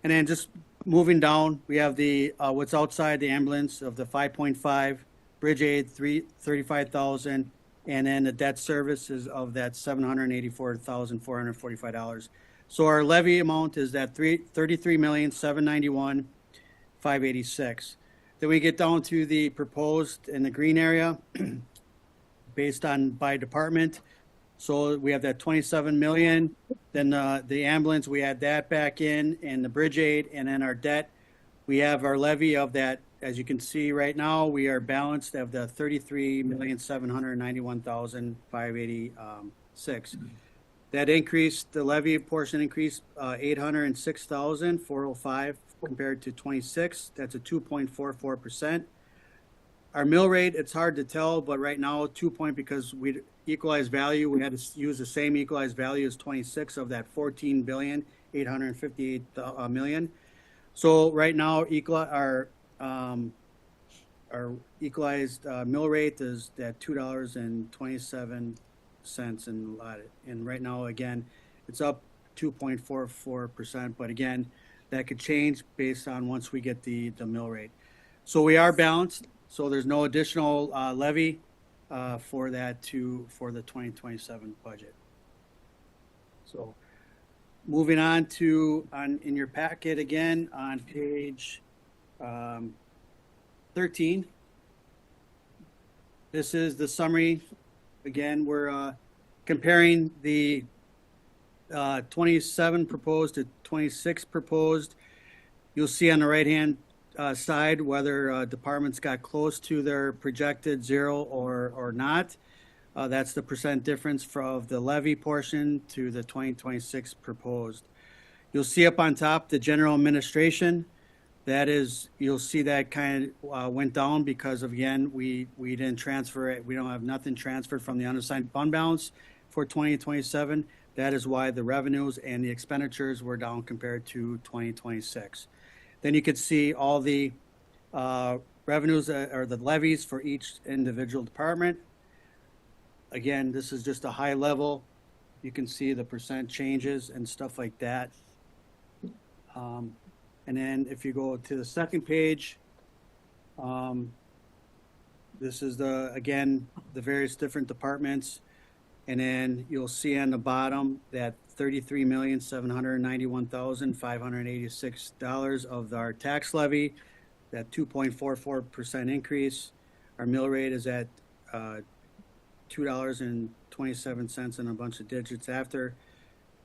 And then just moving down, we have the what's outside the ambulance of the 5.5, bridge aid 35,000, and then the debt services of that $784,445. So our levy amount is that $33,791,586. Then we get down to the proposed in the green area, based on by department. So we have that 27 million, then the ambulance, we add that back in, and the bridge aid, and then our debt. We have our levy of that, as you can see right now, we are balanced of the 33,791,586. That increased, the levy portion increased 806,405 compared to 26. That's a 2.44%. Our mill rate, it's hard to tell, but right now, because we equalized value, we had to use the same equalized value as 26 of that 14,858,000,000. So right now, our equalized mill rate is at $2.27 and right now, again, it's up 2.44%, but again, that could change based on once we get the mill rate. So we are balanced. So there's no additional levy for the 2027 budget. So moving on in your packet again on page 13. This is the summary. Again, we're comparing the 27 proposed to 26 proposed. You'll see on the right-hand side whether departments got close to their projected zero or not. That's the percent difference from the levy portion to the 2026 proposed. You'll see up on top the general administration. That is, you'll see that kind of went down because of, again, we didn't transfer it. We don't have nothing transferred from the unassigned fund balance for 2027. That is why the revenues and the expenditures were down compared to 2026. Then you could see all the revenues or the levies for each individual department. Again, this is just a high level. You can see the percent changes and stuff like that. And then if you go to the second page, this is again, the various different departments. And then you'll see on the bottom that $33,791,586 of our tax levy, that 2.44% increase. Our mill rate is at $2.27 and a bunch of digits after.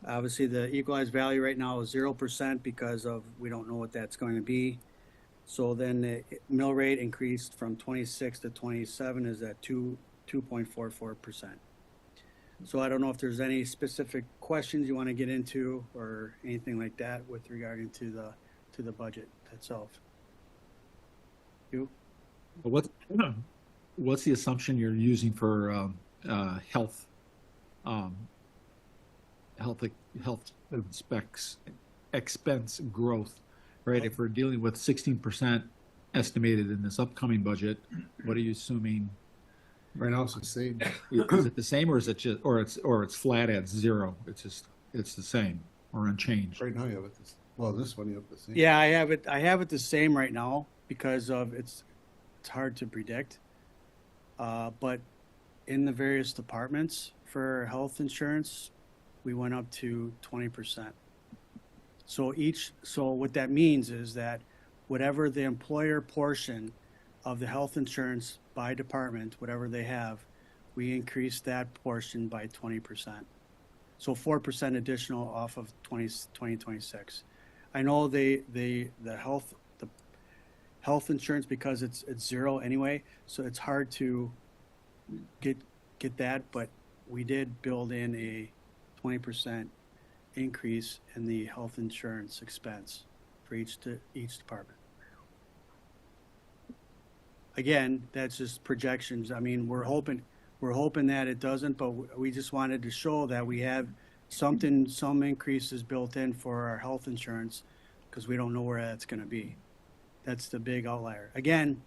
Obviously, the equalized value right now is 0% because of we don't know what that's going to be. So then the mill rate increased from 26 to 27 is at 2.44%. So I don't know if there's any specific questions you want to get into or anything like that with regarding to the budget itself. You? What's the assumption you're using for health expense growth, right? If we're dealing with 16% estimated in this upcoming budget, what are you assuming? Right now it's the same. Is it the same, or is it just, or it's flat at zero? It's the same or unchanged. Right now you have it. This one you have the same. Yeah, I have it the same right now because of it's hard to predict. But in the various departments for health insurance, we went up to 20%. So what that means is that whatever the employer portion of the health insurance by department, whatever they have, we increased that portion by 20%. So 4% additional off of 2026. I know the health insurance, because it's zero anyway, so it's hard to get that, but we did build in a 20% increase in the health insurance expense for each department. Again, that's just projections. I mean, we're hoping that it doesn't, but we just wanted to show that we have some increases built in for our health insurance, because we don't know where that's gonna be. That's the big outlier. Again,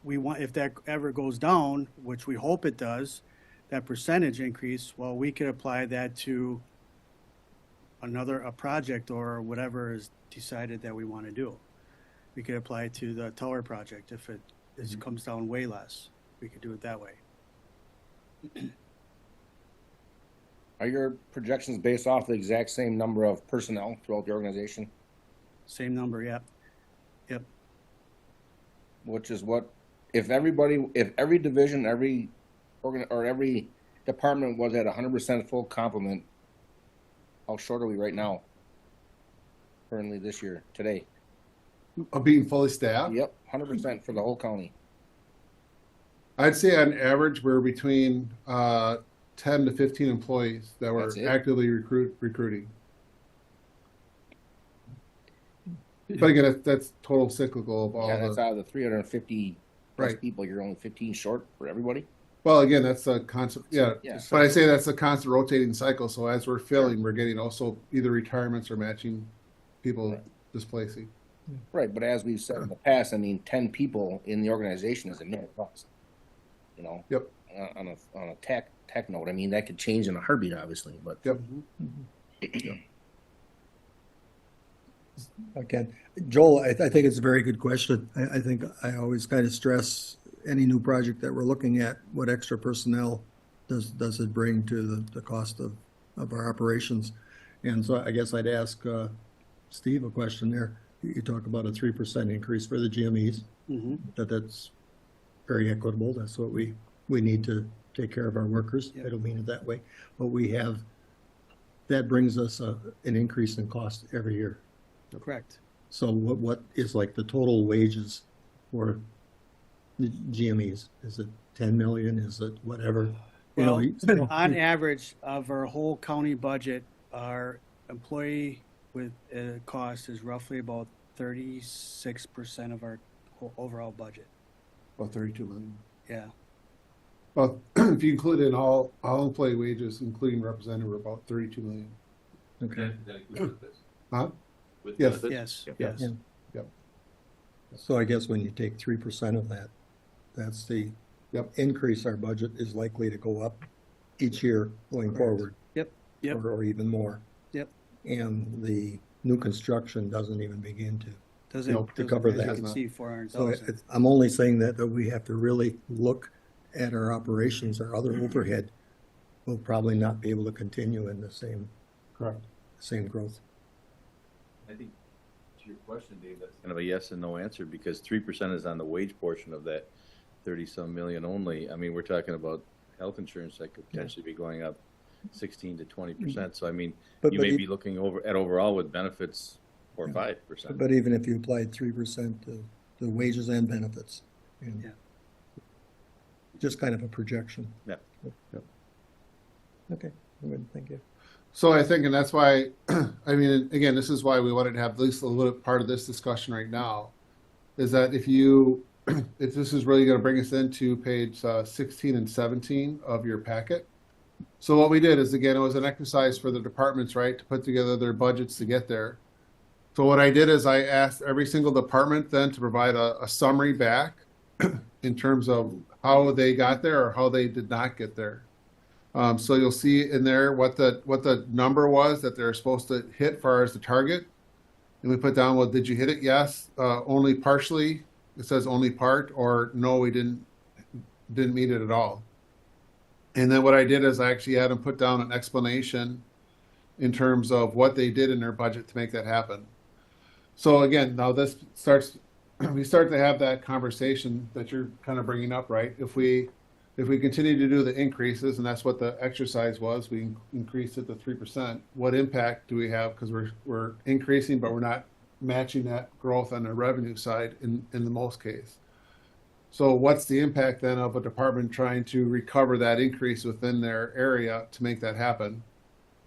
if that ever goes down, which we hope it does, that percentage increase, well, we could apply that to a project or whatever is decided that we want to do. We could apply it to the tower project if it comes down way less. We could do it that way. Are your projections based off the exact same number of personnel throughout the organization? Same number, yep. Yep. Which is what, if every division, every department was at 100% full complement, how short are we right now? Currently this year, today? Of being fully staffed? Yep, 100% for the whole county. I'd say on average, we're between 10 to 15 employees that were That's it? actively recruiting. But again, that's total cyclical of all Yeah, that's the, out of the 350 plus Right. people, you're only 15 short for everybody? well, again, that's a constant, yeah. Yeah. But I say that's a constant rotating cycle. So as we're filling, we're getting also either retirements or matching people Right. displacing. Right, but as we've said in the past, I mean, 10 people in the organization is a million bucks. You know? Yep. On a tech note, I mean, that could change in a heartbeat, obviously, but. Yep. Again, Joel, I think it's a very good question. I think I always kind of stress any new project that we're looking at, what extra personnel does it bring to the cost of our operations? And so I guess I'd ask Steve a question there. You talk about a 3% increase for the GMEs, that's very equitable. That's what we need to take care of our workers. I don't mean it that way, but that brings us an increase in cost every year. Correct. So what is like the total wages for the GMEs? Is it 10 million? Is it whatever? Well, on average of our whole county budget, our employee with cost is roughly about 36% of our overall budget. About 32 million. Yeah. Well, if you include in all employee wages, including representative, we're about 32 million. Okay. Huh? With Yes. benefits? Yes. Yeah. Yep. So I guess when you take 3% of that, that's the Yep. increase. Our budget is likely to go up each year going Correct. forward. Yep. Yep. Or even more. Yep. And the new construction doesn't even begin to. Doesn't to cover as you that. can see 400,000. So I'm only saying that we have to really look at our operations, our other overhead will probably not be able to continue in the same growth. I think to your question, Dave, that's kind of a yes and no answer, because 3% is on the wage portion of that 30-some million only. I mean, we're talking about health insurance that could potentially be going up 16 to 20%. So I mean, But- you but may you- be looking at overall with benefits 4 or 5%. But even if you applied 3% to the wages and benefits. and Yeah. Just kind of a projection. Yeah. Yep. Okay, good, thank you. So I think, and that's why, I mean, again, this is why we wanted to have at least a little part of this discussion right now, is that if this is really going to bring us into page 16 and 17 of your packet. So what we did is, again, it was an exercise for the departments, right, to put together their budgets to get there. So what I did is I asked every single department then to provide a summary back in terms of how they got there or how they did not get there. So you'll see in there what the number was that they're supposed to hit as far as the target. And we put down, well, did you hit it? Yes. Only partially. It says only part, or no, we didn't meet it at all. And then what I did is I actually had them put down an explanation in terms of what they did in their budget to make that happen. So again, now this starts we start to have that conversation that you're kind of bringing up, right? If we continue to do the increases, and that's what the exercise was, we increased it to 3%. What impact do we have? Because we're increasing, but we're not matching that growth on the revenue side in the most case. So what's the impact then of a department trying to recover that increase within their area to make that happen?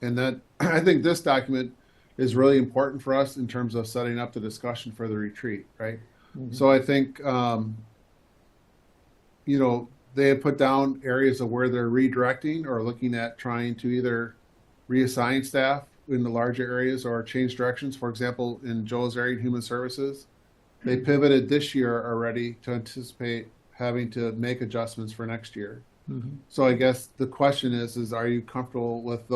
And that, I think this document is really important for us in terms of setting up the discussion for the retreat, right? So I think, you know, they have put down areas of where they're redirecting or looking at trying to either reassign staff in the larger areas or change directions. For example, in Joe's area, human services, they pivoted this year already to anticipate having to make adjustments for next year. So I guess the question is are you comfortable with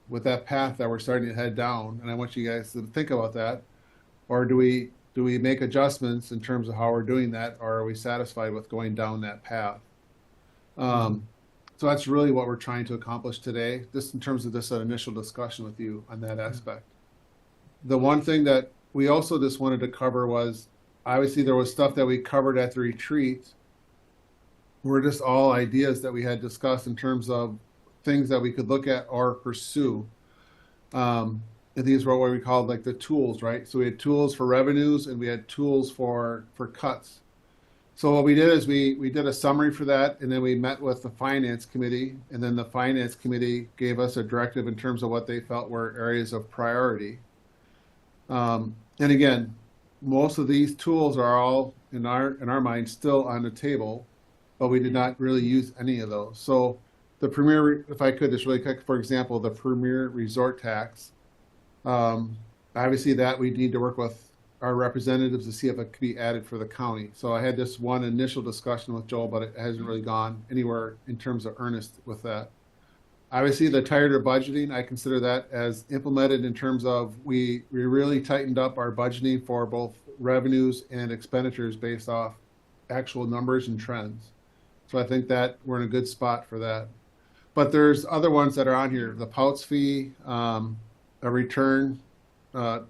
with that path that we're starting to head down? And I want you guys to think about that. Or do we make adjustments in terms of how we're doing that, or are we satisfied with going down that path? So that's really what we're trying to accomplish today, just in terms of this initial discussion with you on that aspect. The one thing that we also just wanted to cover was, obviously there was stuff that we covered at the retreat. Were just all ideas that we had discussed in terms of things that we could look at or pursue. And these were what we called like the tools, right? So we had tools for revenues and we had tools for cuts. So what we did is we did a summary for that, and then we met with the finance committee, and then the finance committee gave us a directive in terms of what they felt were areas of priority. And again, most of these tools are all in our mind still on the table, but we did not really use any of those. So the premier, if I could just really quick, for example, the premier resort tax, obviously that we need to work with our representatives to see if it could be added for the county. So I had this one initial discussion with Joel, but it hasn't really gone anywhere in terms of earnest with that. Obviously, the tighter budgeting, I consider that as implemented in terms of we really tightened up our budgeting for both revenues and expenditures based off actual numbers and trends. So I think that we're in a good spot for that. But there's other ones that are on here, the POUTS fee, a return of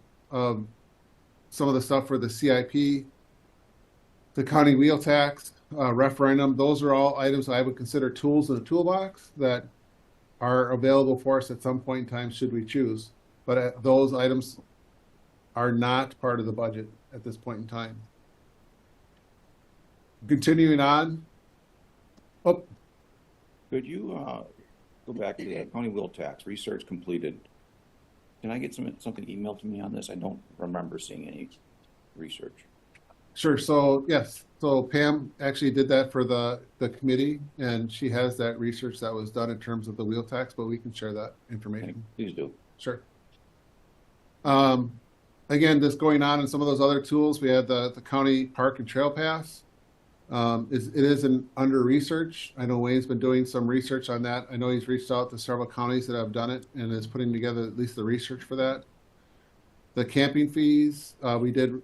some of the stuff for the CIP, the county wheel tax, referendum. Those are all items I would consider tools in the toolbox that are available for us at some point in time should we choose. But those items are not part of the budget at this point in time. Continuing on. Oh. Could you go back to the county wheel tax, research completed? Can I get something emailed to me on this? I don't remember seeing any research. Sure. So yes. So Pam actually did that for the committee, and she has that research that was done in terms of the wheel tax, but we can share that information. Please do. Sure. Again, just going on in some of those other tools, we have the county park and trail pass. It is under research. I know Wayne's been doing some research on that. I know he's reached out to several counties that have done it and is putting together at least the research for that. The camping fees, we did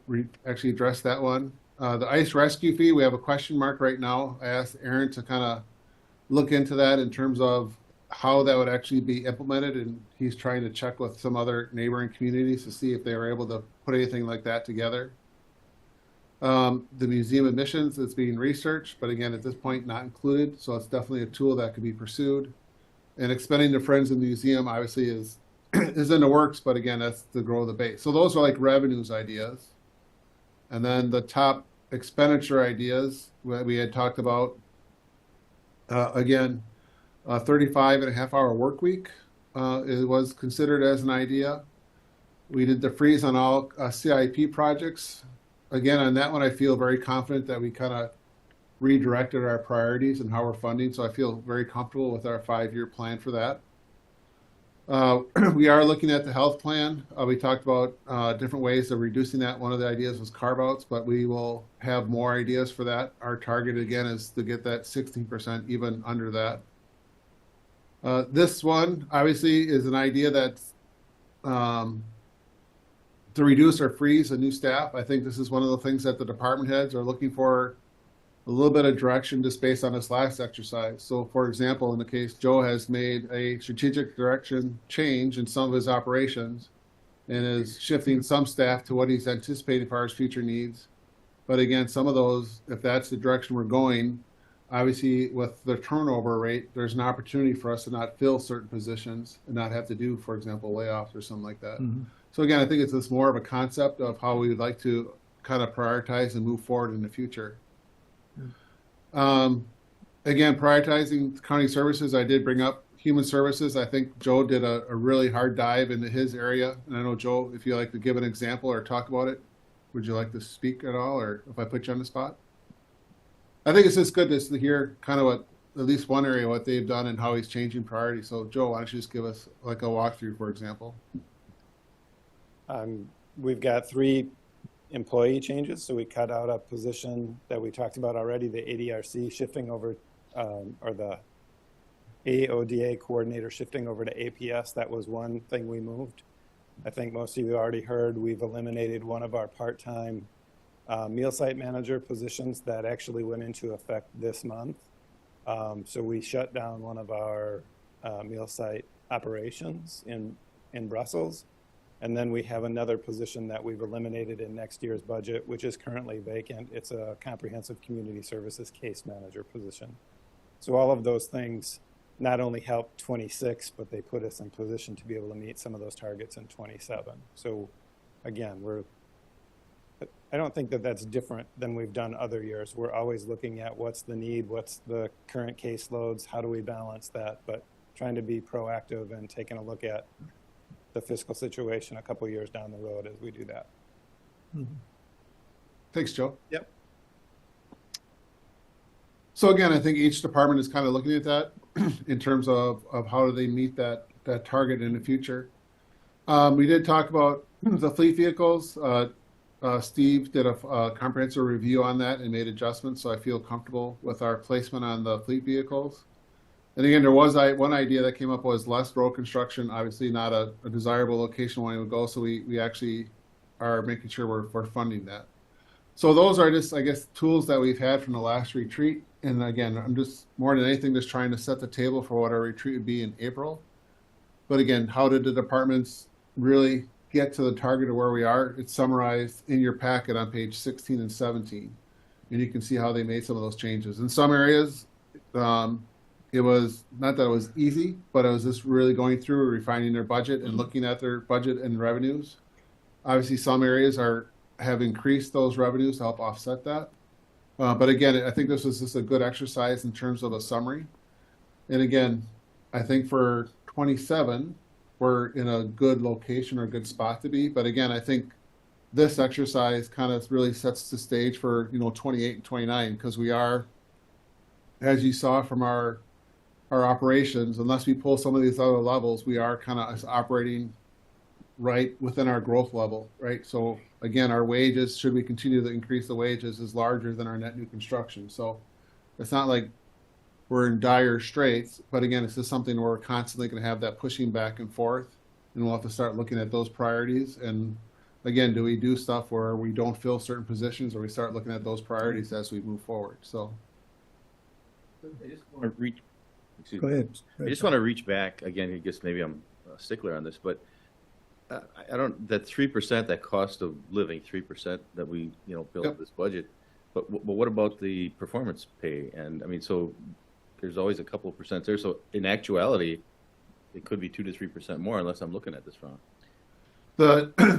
actually address that one. The ice rescue fee, we have a question mark right now. I asked Aaron to kind of look into that in terms of how that would actually be implemented, and he's trying to check with some other neighboring communities to see if they were able to put anything like that together. The museum admissions is being researched, but again, at this point, not included. So it's definitely a tool that could be pursued. And expanding the Friends of the Museum obviously is in the works, but again, that's to grow the base. So those are like revenues ideas. And then the top expenditure ideas that we had talked about, again, 35.5-hour work week it was considered as an idea. We did the freeze on all CIP projects. Again, on that one, I feel very confident that we kind of redirected our priorities and how we're funding. So I feel very comfortable with our 5-year plan for that. We are looking at the health plan. We talked about different ways of reducing that. One of the ideas was carve-outs, but we will have more ideas for that. Our target, again, is to get that 16%, even under that. This one, obviously, is an idea that's to reduce or freeze a new staff. I think this is one of the things that the department heads are looking for a little bit of direction just based on this last exercise. So for example, in the case, Joe has made a strategic direction change in some of his operations and is shifting some staff to what he's anticipating for his future needs. But again, some of those, if that's the direction we're going, obviously with the turnover rate, there's an opportunity for us to not fill certain positions and not have to do, for example, layoffs or something like that. So again, I think it's just more of a concept of how we would like to kind of prioritize and move forward in the future. Again, prioritizing county services, I did bring up human services. I think Joe did a really hard dive into his area. And I know, Joe, if you like to give an example or talk about it, would you like to speak at all, or if I put you on the spot? I think it's just good to hear kind of what, at least one area, what they've done and how he's changing priorities. So Joe, why don't you just give us like a walkthrough, for example? We've got 3 employee changes. So we cut out a position that we talked about already, the ADRC shifting over, or the AODA coordinator shifting over to APS. That was one thing we moved. I think most of you already heard we've eliminated one of our part-time meal site manager positions that actually went into effect this month. So we shut down one of our meal site operations in Brussels. And then we have another position that we've eliminated in next year's budget, which is currently vacant. It's a comprehensive community services case manager position. So all of those things not only help 26, but they put us in position to be able to meet some of those targets in 27. So again, I don't think that that's different than we've done other years. We're always looking at what's the need, what's the current caseloads, how do we balance that, but trying to be proactive and taking a look at the fiscal situation a couple years down the road as we do that. Thanks, Joe. Yep. So again, I think each department is kind of looking at that in terms of how do they meet that target in the future. We did talk about the fleet vehicles. Steve did a comprehensive review on that and made adjustments, so I feel comfortable with our placement on the fleet vehicles. And again, there was one idea that came up was less road construction, obviously not a desirable location where we would go, so we actually are making sure we're funding that. So those are just, I guess, tools that we've had from the last retreat. And again, I'm just more than anything just trying to set the table for what our retreat would be in April. But again, how did the departments really get to the target of where we are? It's summarized in your packet on page 16 and 17. And you can see how they made some of those changes. In some areas, it was not that it was easy, but it was just really going through refining their budget and looking at their budget and revenues. Obviously, some areas have increased those revenues to help offset that. But again, I think this was just a good exercise in terms of a summary. And again, I think for 27, we're in a good location or a good spot to be. But again, I think this exercise kind of really sets the stage for 28 and 29, because we are, as you saw from our operations, unless we pull some of these other levels, we are kind of operating right within our growth level, right? So again, our wages, should we continue to increase the wages, is larger than our net new construction. So it's not like we're in dire straits, but again, it's just something where we're constantly going to have that pushing back and forth, and we'll have to start looking at those priorities. And again, do we do stuff where we don't fill certain positions, or we start looking at those priorities as we move forward? So I just want to reach. Go ahead. I just want to reach back again. I guess maybe I'm a stickler on this, but I don't, that 3%, that cost of living 3% that we built Yep. this budget, but what about the performance pay? And I mean, so there's always a couple of percent there. So in actuality, it could be 2 to 3% more, unless I'm looking at this wrong.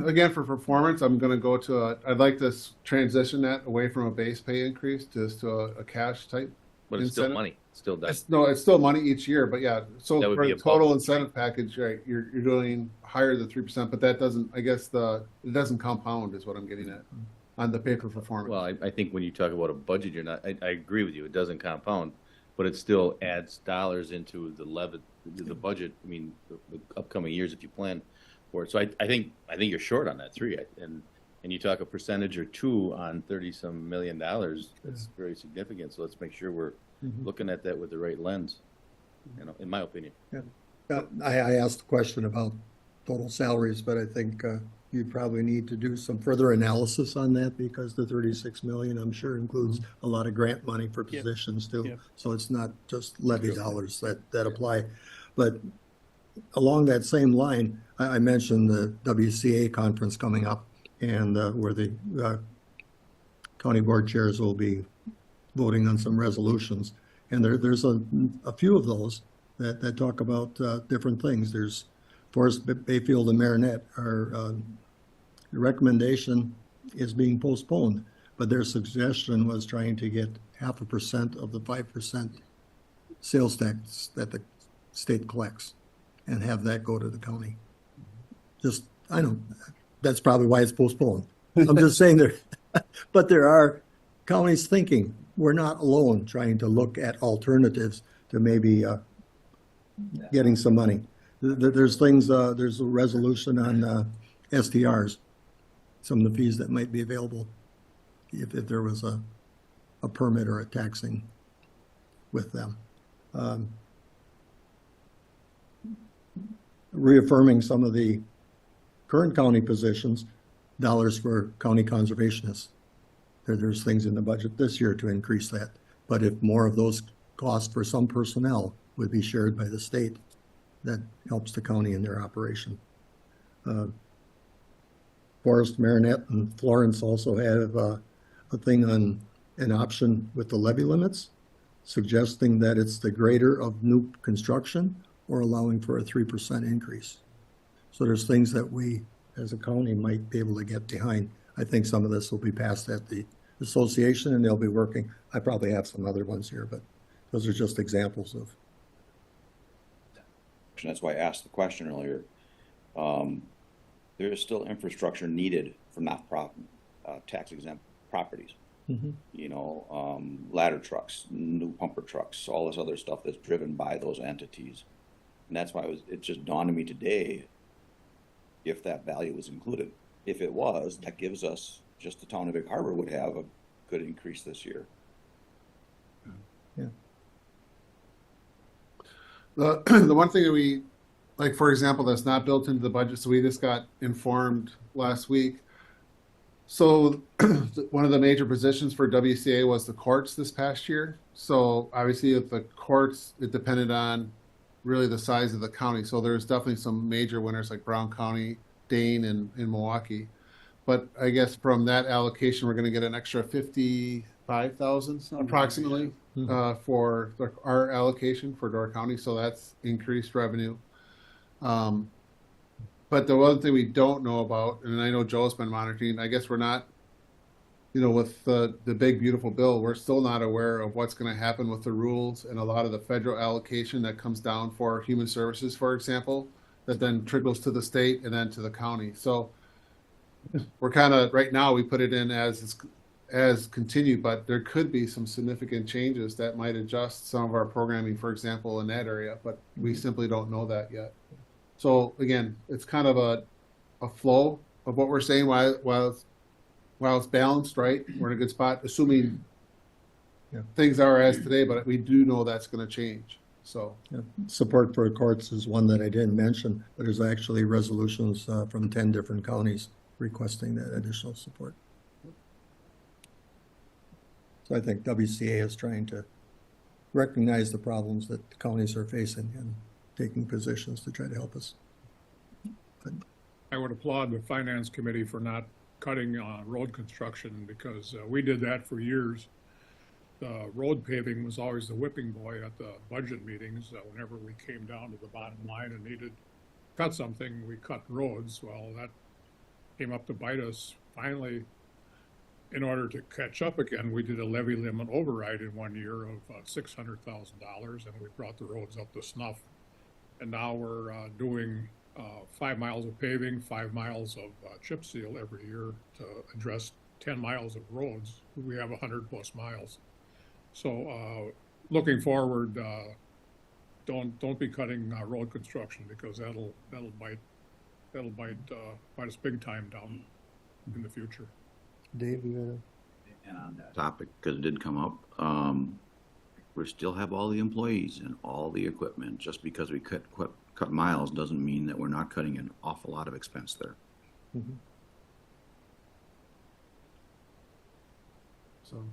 Again, for performance, I'm going to go to I'd like to transition that away from a base pay increase to a cash type. But it's still incentive. money. It's still done. It's still money each year, but yeah. So That would for be the above total the incentive package, right, you're doing higher than 3%, but that doesn't, I guess it doesn't compound is what I'm getting at on the pay for performance. Well, I think when you talk about a budget, you're not. I agree with you. It doesn't compound, but it still adds dollars into the budget. I mean, the upcoming years if you plan for it. So I think you're short on that 3. And you talk a percentage or 2 on $30-some million. That's very significant. So let's make sure we're looking at that with the right lens, in my opinion. Yeah. I asked a question about total salaries, but I think you probably need to do some further analysis on that, because the 36 million, I'm sure, includes a lot of grant money for positions too. Yep. So it's not just levy dollars that apply. But along that same line, I mentioned the WCA conference coming up, and where the county board chairs will be voting on some resolutions. And there's a few of those that talk about different things. There's Forest, Bayfield, and Marinette. Our recommendation is being postponed, but their suggestion was trying to get 0.5% of the 5% sales tax that the state collects and have that go to the county. Just, I know, that's probably why it's postponed. I'm just saying there, but there are counties thinking, we're not alone trying to look at alternatives to maybe getting some money. There's things, there's a resolution on STRs, some of the fees that might be available if there was a permit or a taxing with them. Reaffirming some of the current county positions, dollars for county conservationists. There's things in the budget this year to increase that. But if more of those costs for some personnel would be shared by the state, that helps the county in their operation. Forest, Marinette, and Florence also have a thing on an option with the levy limits, suggesting that it's the greater of new construction or allowing for a 3% increase. So there's things that we, as a county, might be able to get behind. I think some of this will be passed at the association and they'll be working. I probably have some other ones here, but those are just examples of. That's why I asked the question earlier. There is still infrastructure needed for not tax exempt properties. You know, ladder trucks, new pumper trucks, all this other stuff that's driven by those entities. And that's why it just dawned on me today if that value was included. If it was, that gives us, just the town of Big Harbor would have a good increase this year. Yeah. The one thing that we, like, for example, that's not built into the budget, so we just got informed last week. So one of the major positions for WCA was the courts this past year. So obviously with the courts, it depended on really the size of the county. So there's definitely some major winners like Brown County, Dane, and Milwaukee. But I guess from that allocation, we're going to get an extra 55,000 approximately for our allocation for Door County. So that's increased revenue. But the one thing we don't know about, and I know Joe's been monitoring, I guess we're not, you know, with the big beautiful bill, we're still not aware of what's going to happen with the rules and a lot of the federal allocation that comes down for human services, for example, that then trickles to the state and then to the county. So we're kind of, right now, we put it in as continued, but there could be some significant changes that might adjust some of our programming, for example, in that area, but we simply don't know that yet. So again, it's kind of a flow of what we're saying while it's balanced, right? We're in a good spot, assuming things are as today, but we do know that's going to change. So support for courts is one that I didn't mention, but there's actually resolutions from 10 different counties requesting that additional support. So I think WCA is trying to recognize the problems that the counties are facing and taking positions to try to help us. But I would applaud the finance committee for not cutting road construction because we did that for years. The road paving was always the whipping boy at the budget meetings. Whenever we came down to the bottom line and needed to cut something, we cut roads. Well, that came up to bite us. Finally, in order to catch up again, we did a levy limit override in 1 year of $600,000, and we brought the roads up to snuff. And now we're doing 5 miles of paving, 5 miles of chip seal every year to address 10 miles of roads. We have 100+ miles. So looking forward, don't be cutting road construction because that'll bite us big time down in the future. Dave, you And on that topic, because it did come up, we still have all the employees and all the equipment. Just because we cut miles doesn't mean that we're not cutting an awful lot of expense there. So,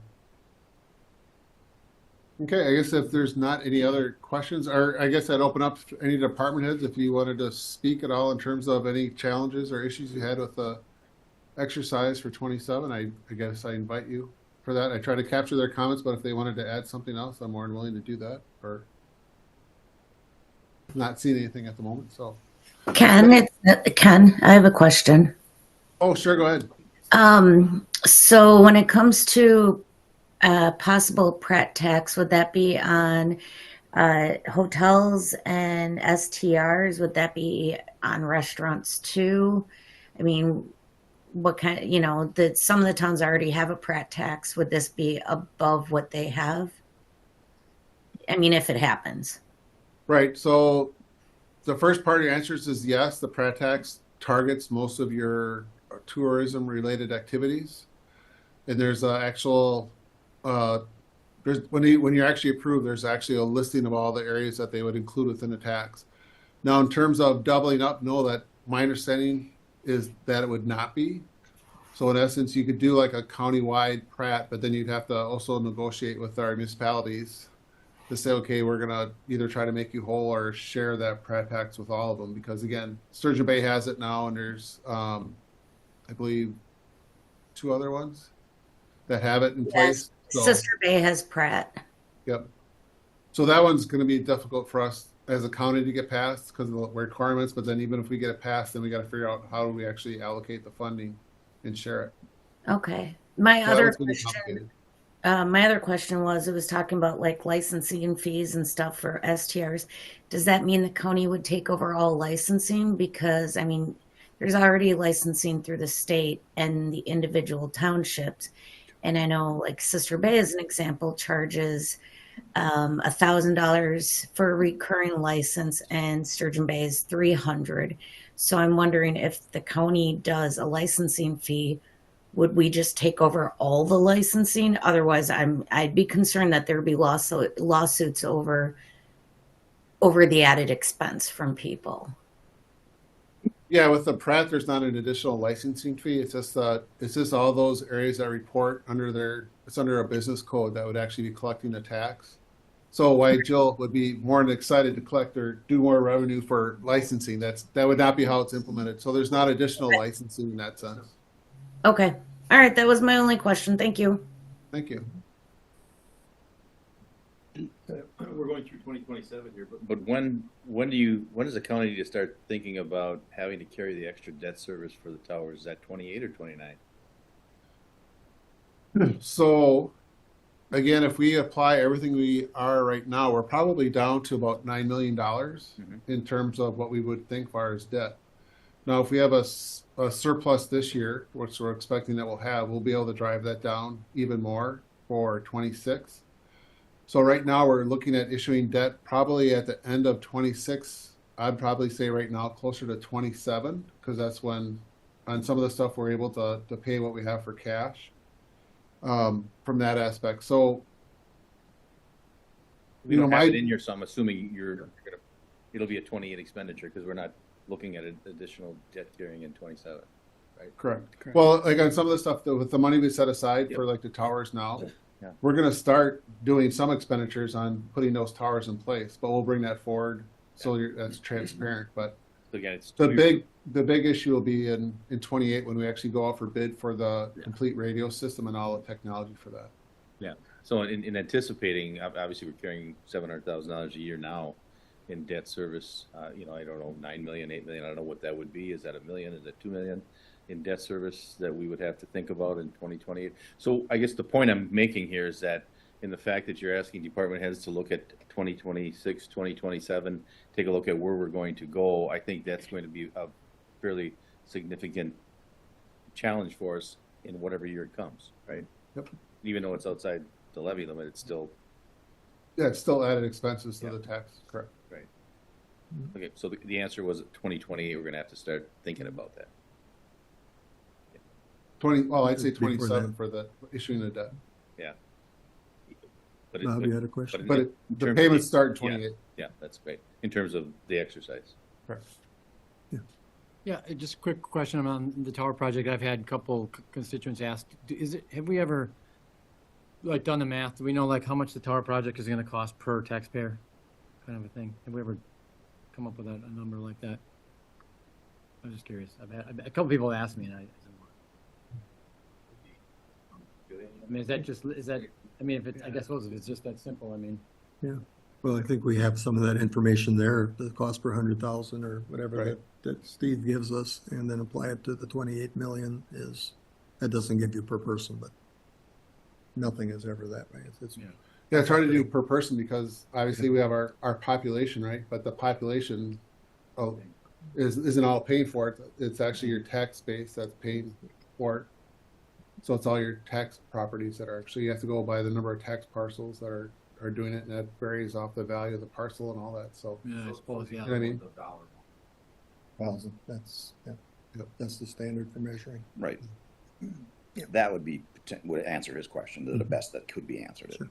okay, I guess if there's not any other questions, or I guess I'd open up to any department heads if you wanted to speak at all in terms of any challenges or issues you had with the exercise for 27, I guess I invite you for that. I try to capture their comments, but if they wanted to add something else, I'm more than willing to do that, or not seeing anything at the moment, so. Ken, Ken, I have a question. Oh, sure, go ahead. So when it comes to possible Pratt tax, would that be on hotels and STRs? Would that be on restaurants too? I mean, what kind, you know, that some of the towns already have a Pratt tax. Would this be above what they have? I mean, if it happens. Right, so the first part of your answers is yes, the Pratt tax targets most of your tourism-related activities. And there's actual, there's when you're actually approved, there's actually a listing of all the areas that they would include within the tax. Now, in terms of doubling up, know that my understanding is that it would not be. So in essence, you could do like a countywide Pratt, but then you'd have to also negotiate with our municipalities to say, okay, we're gonna either try to make you whole or share that Pratt tax with all of them. Because again, Sturgeon Bay has it now, and there's, I believe, 2 other ones that have it in place. So, Sister Bay has Pratt. yep. So that one's going to be difficult for us as a county to get passed because of the requirements. But then even if we get it passed, then we got to figure out how do we actually allocate the funding and share it. Okay. My So that other one's gonna be question, complicated. my other question was, it was talking about like licensing fees and stuff for STRs. Does that mean the county would take over all licensing? Because I mean, there's already licensing through the state and the individual townships. And I know like Sister Bay, as an example, charges $1,000 for a recurring license, and Sturgeon Bay is $300. So I'm wondering if the county does a licensing fee, would we just take over all the licensing? Otherwise, I'd be concerned that there'd be lawsuits over the added expense from people. Yeah, with the Pratt, there's not an additional licensing fee. It's just all those areas that report under it's under a business code that would actually be collecting the tax. So why Jill would be more than excited to collect or do more revenue for licensing, that would not be how it's implemented. So there's not additional licensing in that sense. Okay. All right. That was my only question. Thank you. Thank you. We're going through 2027 here, but when does the county need to start thinking about having to carry the extra debt service for the towers? Is that 28 or 29? So again, if we apply everything we are right now, we're probably down to about $9 million in terms of what we would think as far as debt. Now, if we have a surplus this year, which we're expecting that we'll be able to drive that down even more for 26. So right now we're looking at issuing debt probably at the end of 26. I'd probably say right now closer to 27, because that's when on some of the stuff we're able to pay what we have for cash from that aspect. So We don't have it in here, so I'm assuming it'll be a 28 expenditure because we're not looking at additional debt carrying in 27, right? Correct. Well, like on some of the stuff with the money we set aside for like the towers now, we're going to start doing some expenditures on putting those towers in place, but we'll bring that forward so that's transparent. But So again, it's the big issue will be in 28 when we actually go out for bid for the complete radio system and all the technology for that. Yeah. So in anticipating, obviously we're carrying $700,000 a year now in debt service. I don't know, 9 million, 8 million. I don't know what that would be. Is that $1 million? Is that 2 million in debt service that we would have to think about in 2028? So I guess the point I'm making here is that in the fact that you're asking department heads to look at 2026, 2027, take a look at where we're going to go, I think that's going to be a fairly significant challenge for us in whatever year it comes, right? Yep. Even though it's outside the levy limit, it's still. Yeah, it's still added expenses to the tax, correct. Right. Okay, so the answer was 2028, we're gonna have to start thinking about that. 20, well, I'd say Before 27 for the issuing the debt. Yeah. But Bob, you had a question? But the payments start in 28. Yeah, that's great, in terms of the exercise. Correct. Yeah, just a quick question on the tower project. I've had a couple constituents ask, have we ever like done the math? Do we know like how much the tower project is going to cost per taxpayer, kind of a thing? Have we ever come up with a number like that? I'm just curious. I've had a couple people ask me, and I said, I mean, is that just, is that, I mean, if it's, I guess suppose if it's just that simple, I mean. Yeah, well, I think we have some of that information there, the cost per 100,000 or whatever Right. that Steve gives us, and then apply it to the 28 million that doesn't give you per person, but nothing is ever that way. It's Yeah, it's hard to do per person because obviously we have our population, right? But the population isn't all paying for it. It's actually your tax base that's paying for it. So it's all your tax properties that are actually, you have to go by the number of tax parcels that are doing it, and that varies off the value of the parcel and all that, so. Yeah, I suppose, yeah. You know what I mean? thousand. That's the standard for measuring. Right. Yeah. That would answer his question to the best that could be answered. Sure.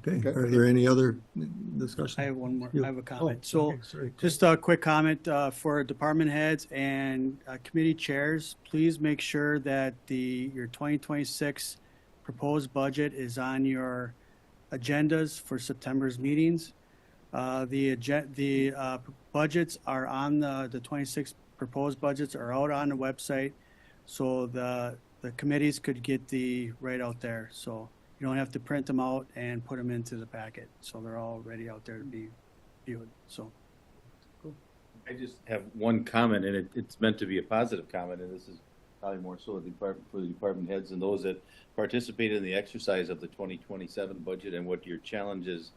Okay, are there any other discussion? I have one more, I have a Oh, comment. So okay, sorry. just a quick comment for department heads and committee chairs, please make sure that your 2026 proposed budget is on your agendas for September's meetings. The budgets are on the 26 proposed budgets are out on the website. So the committees could get right out there. So you don't have to print them out and put them into the packet. So they're all ready out there to be viewed. So. I just have one comment, and it's meant to be a positive comment, and this is probably more so for the department heads and those that participated in the exercise of the 2027 budget and what your challenges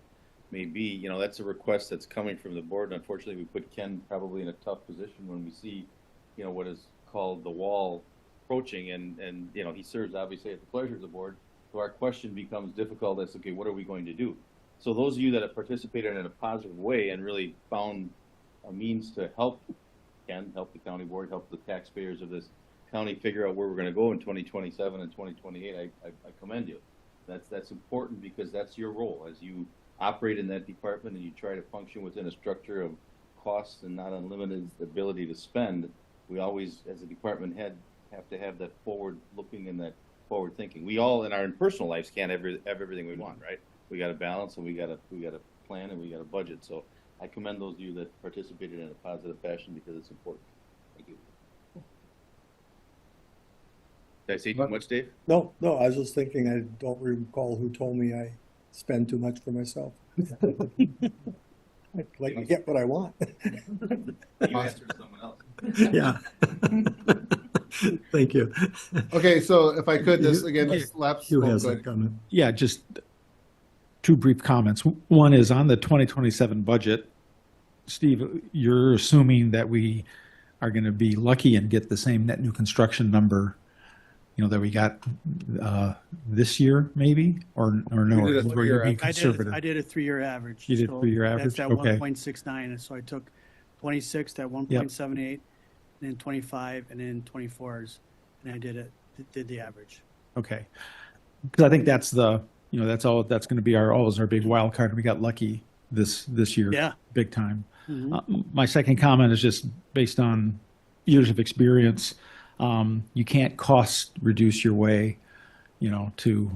may be. You know, that's a request that's coming from the board. And unfortunately, we put Ken probably in a tough position when we see, you know, what is called the wall approaching, and you know, he serves obviously at the pleasure of the board. So our question becomes difficult as, okay, what are we going to do? So those of you that have participated in a positive way and really found a means to help Ken, help the county board, help the taxpayers of this county figure out where we're going to go in 2027 and 2028, I commend you. That's important because that's your role as you operate in that department and you try to function within a structure of costs and not unlimited ability to spend. We always, as a department head, have to have that forward looking and that forward thinking. We all in our personal lives can't have everything we want, right? We got to balance and we got to plan and we got to budget. So I commend those of you that participated in a positive fashion because it's important. Thank you. Did I say too much, Dave? No, I was just thinking, I don't recall who told me I spend too much for myself. I like to get what I want. You answered someone else. Yeah. Thank you. Okay, so if I could, this again, this lapse. Hugh oh, has go a ahead. comment. Yeah, just two brief comments. One is on the 2027 budget. Steve, you're assuming that we are going to be lucky and get the same net new construction number, you know, that we got this year, maybe, or no? We did a Were you 3-year being I conservative? did a 3-year average. You did So 3-year average? That's at Okay. 1.69, and so I took 26 at 1.78, and then 25, and then 24s, and I did the average. Okay, because I think that's that's going to be always our big wild card. We got lucky this year, Yeah. big time. Mhm. My second comment is just based on years of experience. You can't cost reduce your way, you know, to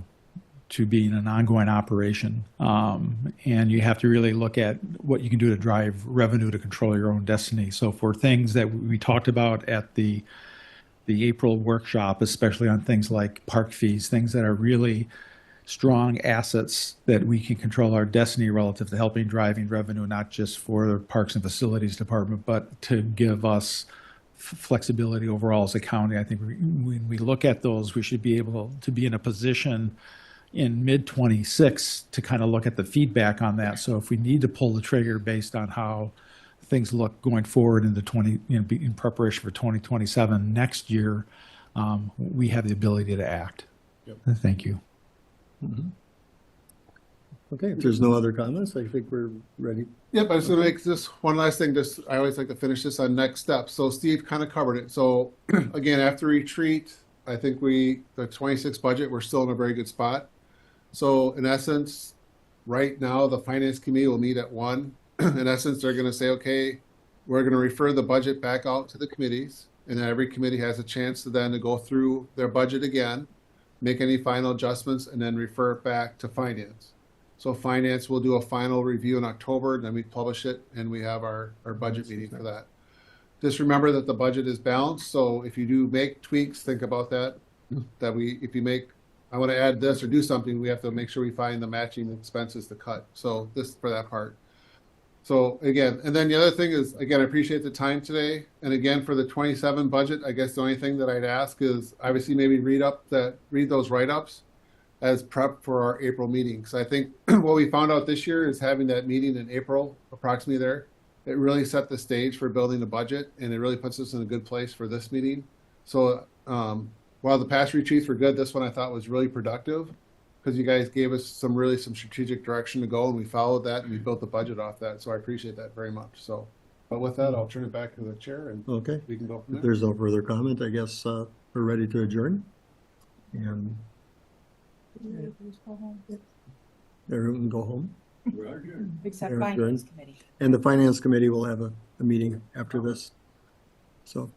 being an ongoing operation. And you have to really look at what you can do to drive revenue to control your own destiny. So for things that we talked about at the April workshop, especially on things like park fees, things that are really strong assets that we can control our destiny relative to helping driving revenue, not just for the Parks and Facilities Department, but to give us flexibility overall as a county. I think when we look at those, we should be able to be in a position in mid-26 to kind of look at the feedback on that. So if we need to pull the trigger based on how things look going forward into in preparation for 2027 next year, we have the ability to act. Yep. Thank you. Mm-hmm. Okay, if there's no other comments, I think we're ready. Yep, I was gonna make this one last thing, I always like to finish this on next steps. So Steve kind of covered it. So again, after retreat, I think the 26 budget, we're still in a very good spot. So in essence, right now, the finance committee will meet at 1. In essence, they're gonna say, okay, we're gonna refer the budget back out to the committees, and then every committee has a chance to go through their budget again, make any final adjustments, and then refer it back to finance. So finance will do a final review in October, and then we publish it, and we have our budget meeting for that. Just remember that the budget is balanced, so if you do make tweaks, think about that. that if you make, I want to add this or do something, we have to make sure we find the matching expenses to cut. So this for that part. So again, and then the other thing is, again, I appreciate the time today. And again, for the 27 budget, I guess the only thing that I'd ask is obviously maybe read those write-ups as prep for our April meeting. Because I think what we found out this year is having that meeting in April, approximately there, it really set the stage for building a budget, and it really puts us in a good place for this meeting. So while the past retreats were good, this one I thought was really productive because you guys gave us some strategic direction to go, and we followed that, and we built the budget off that. So I appreciate that very much. So, but with that, I'll turn it back to the chair, and Okay. we can go from If there. there's no further comment, I guess we're ready to adjourn. And everyone can go home. Except We're Finance adjourned. Committee. And the Finance Committee will have a meeting after this. So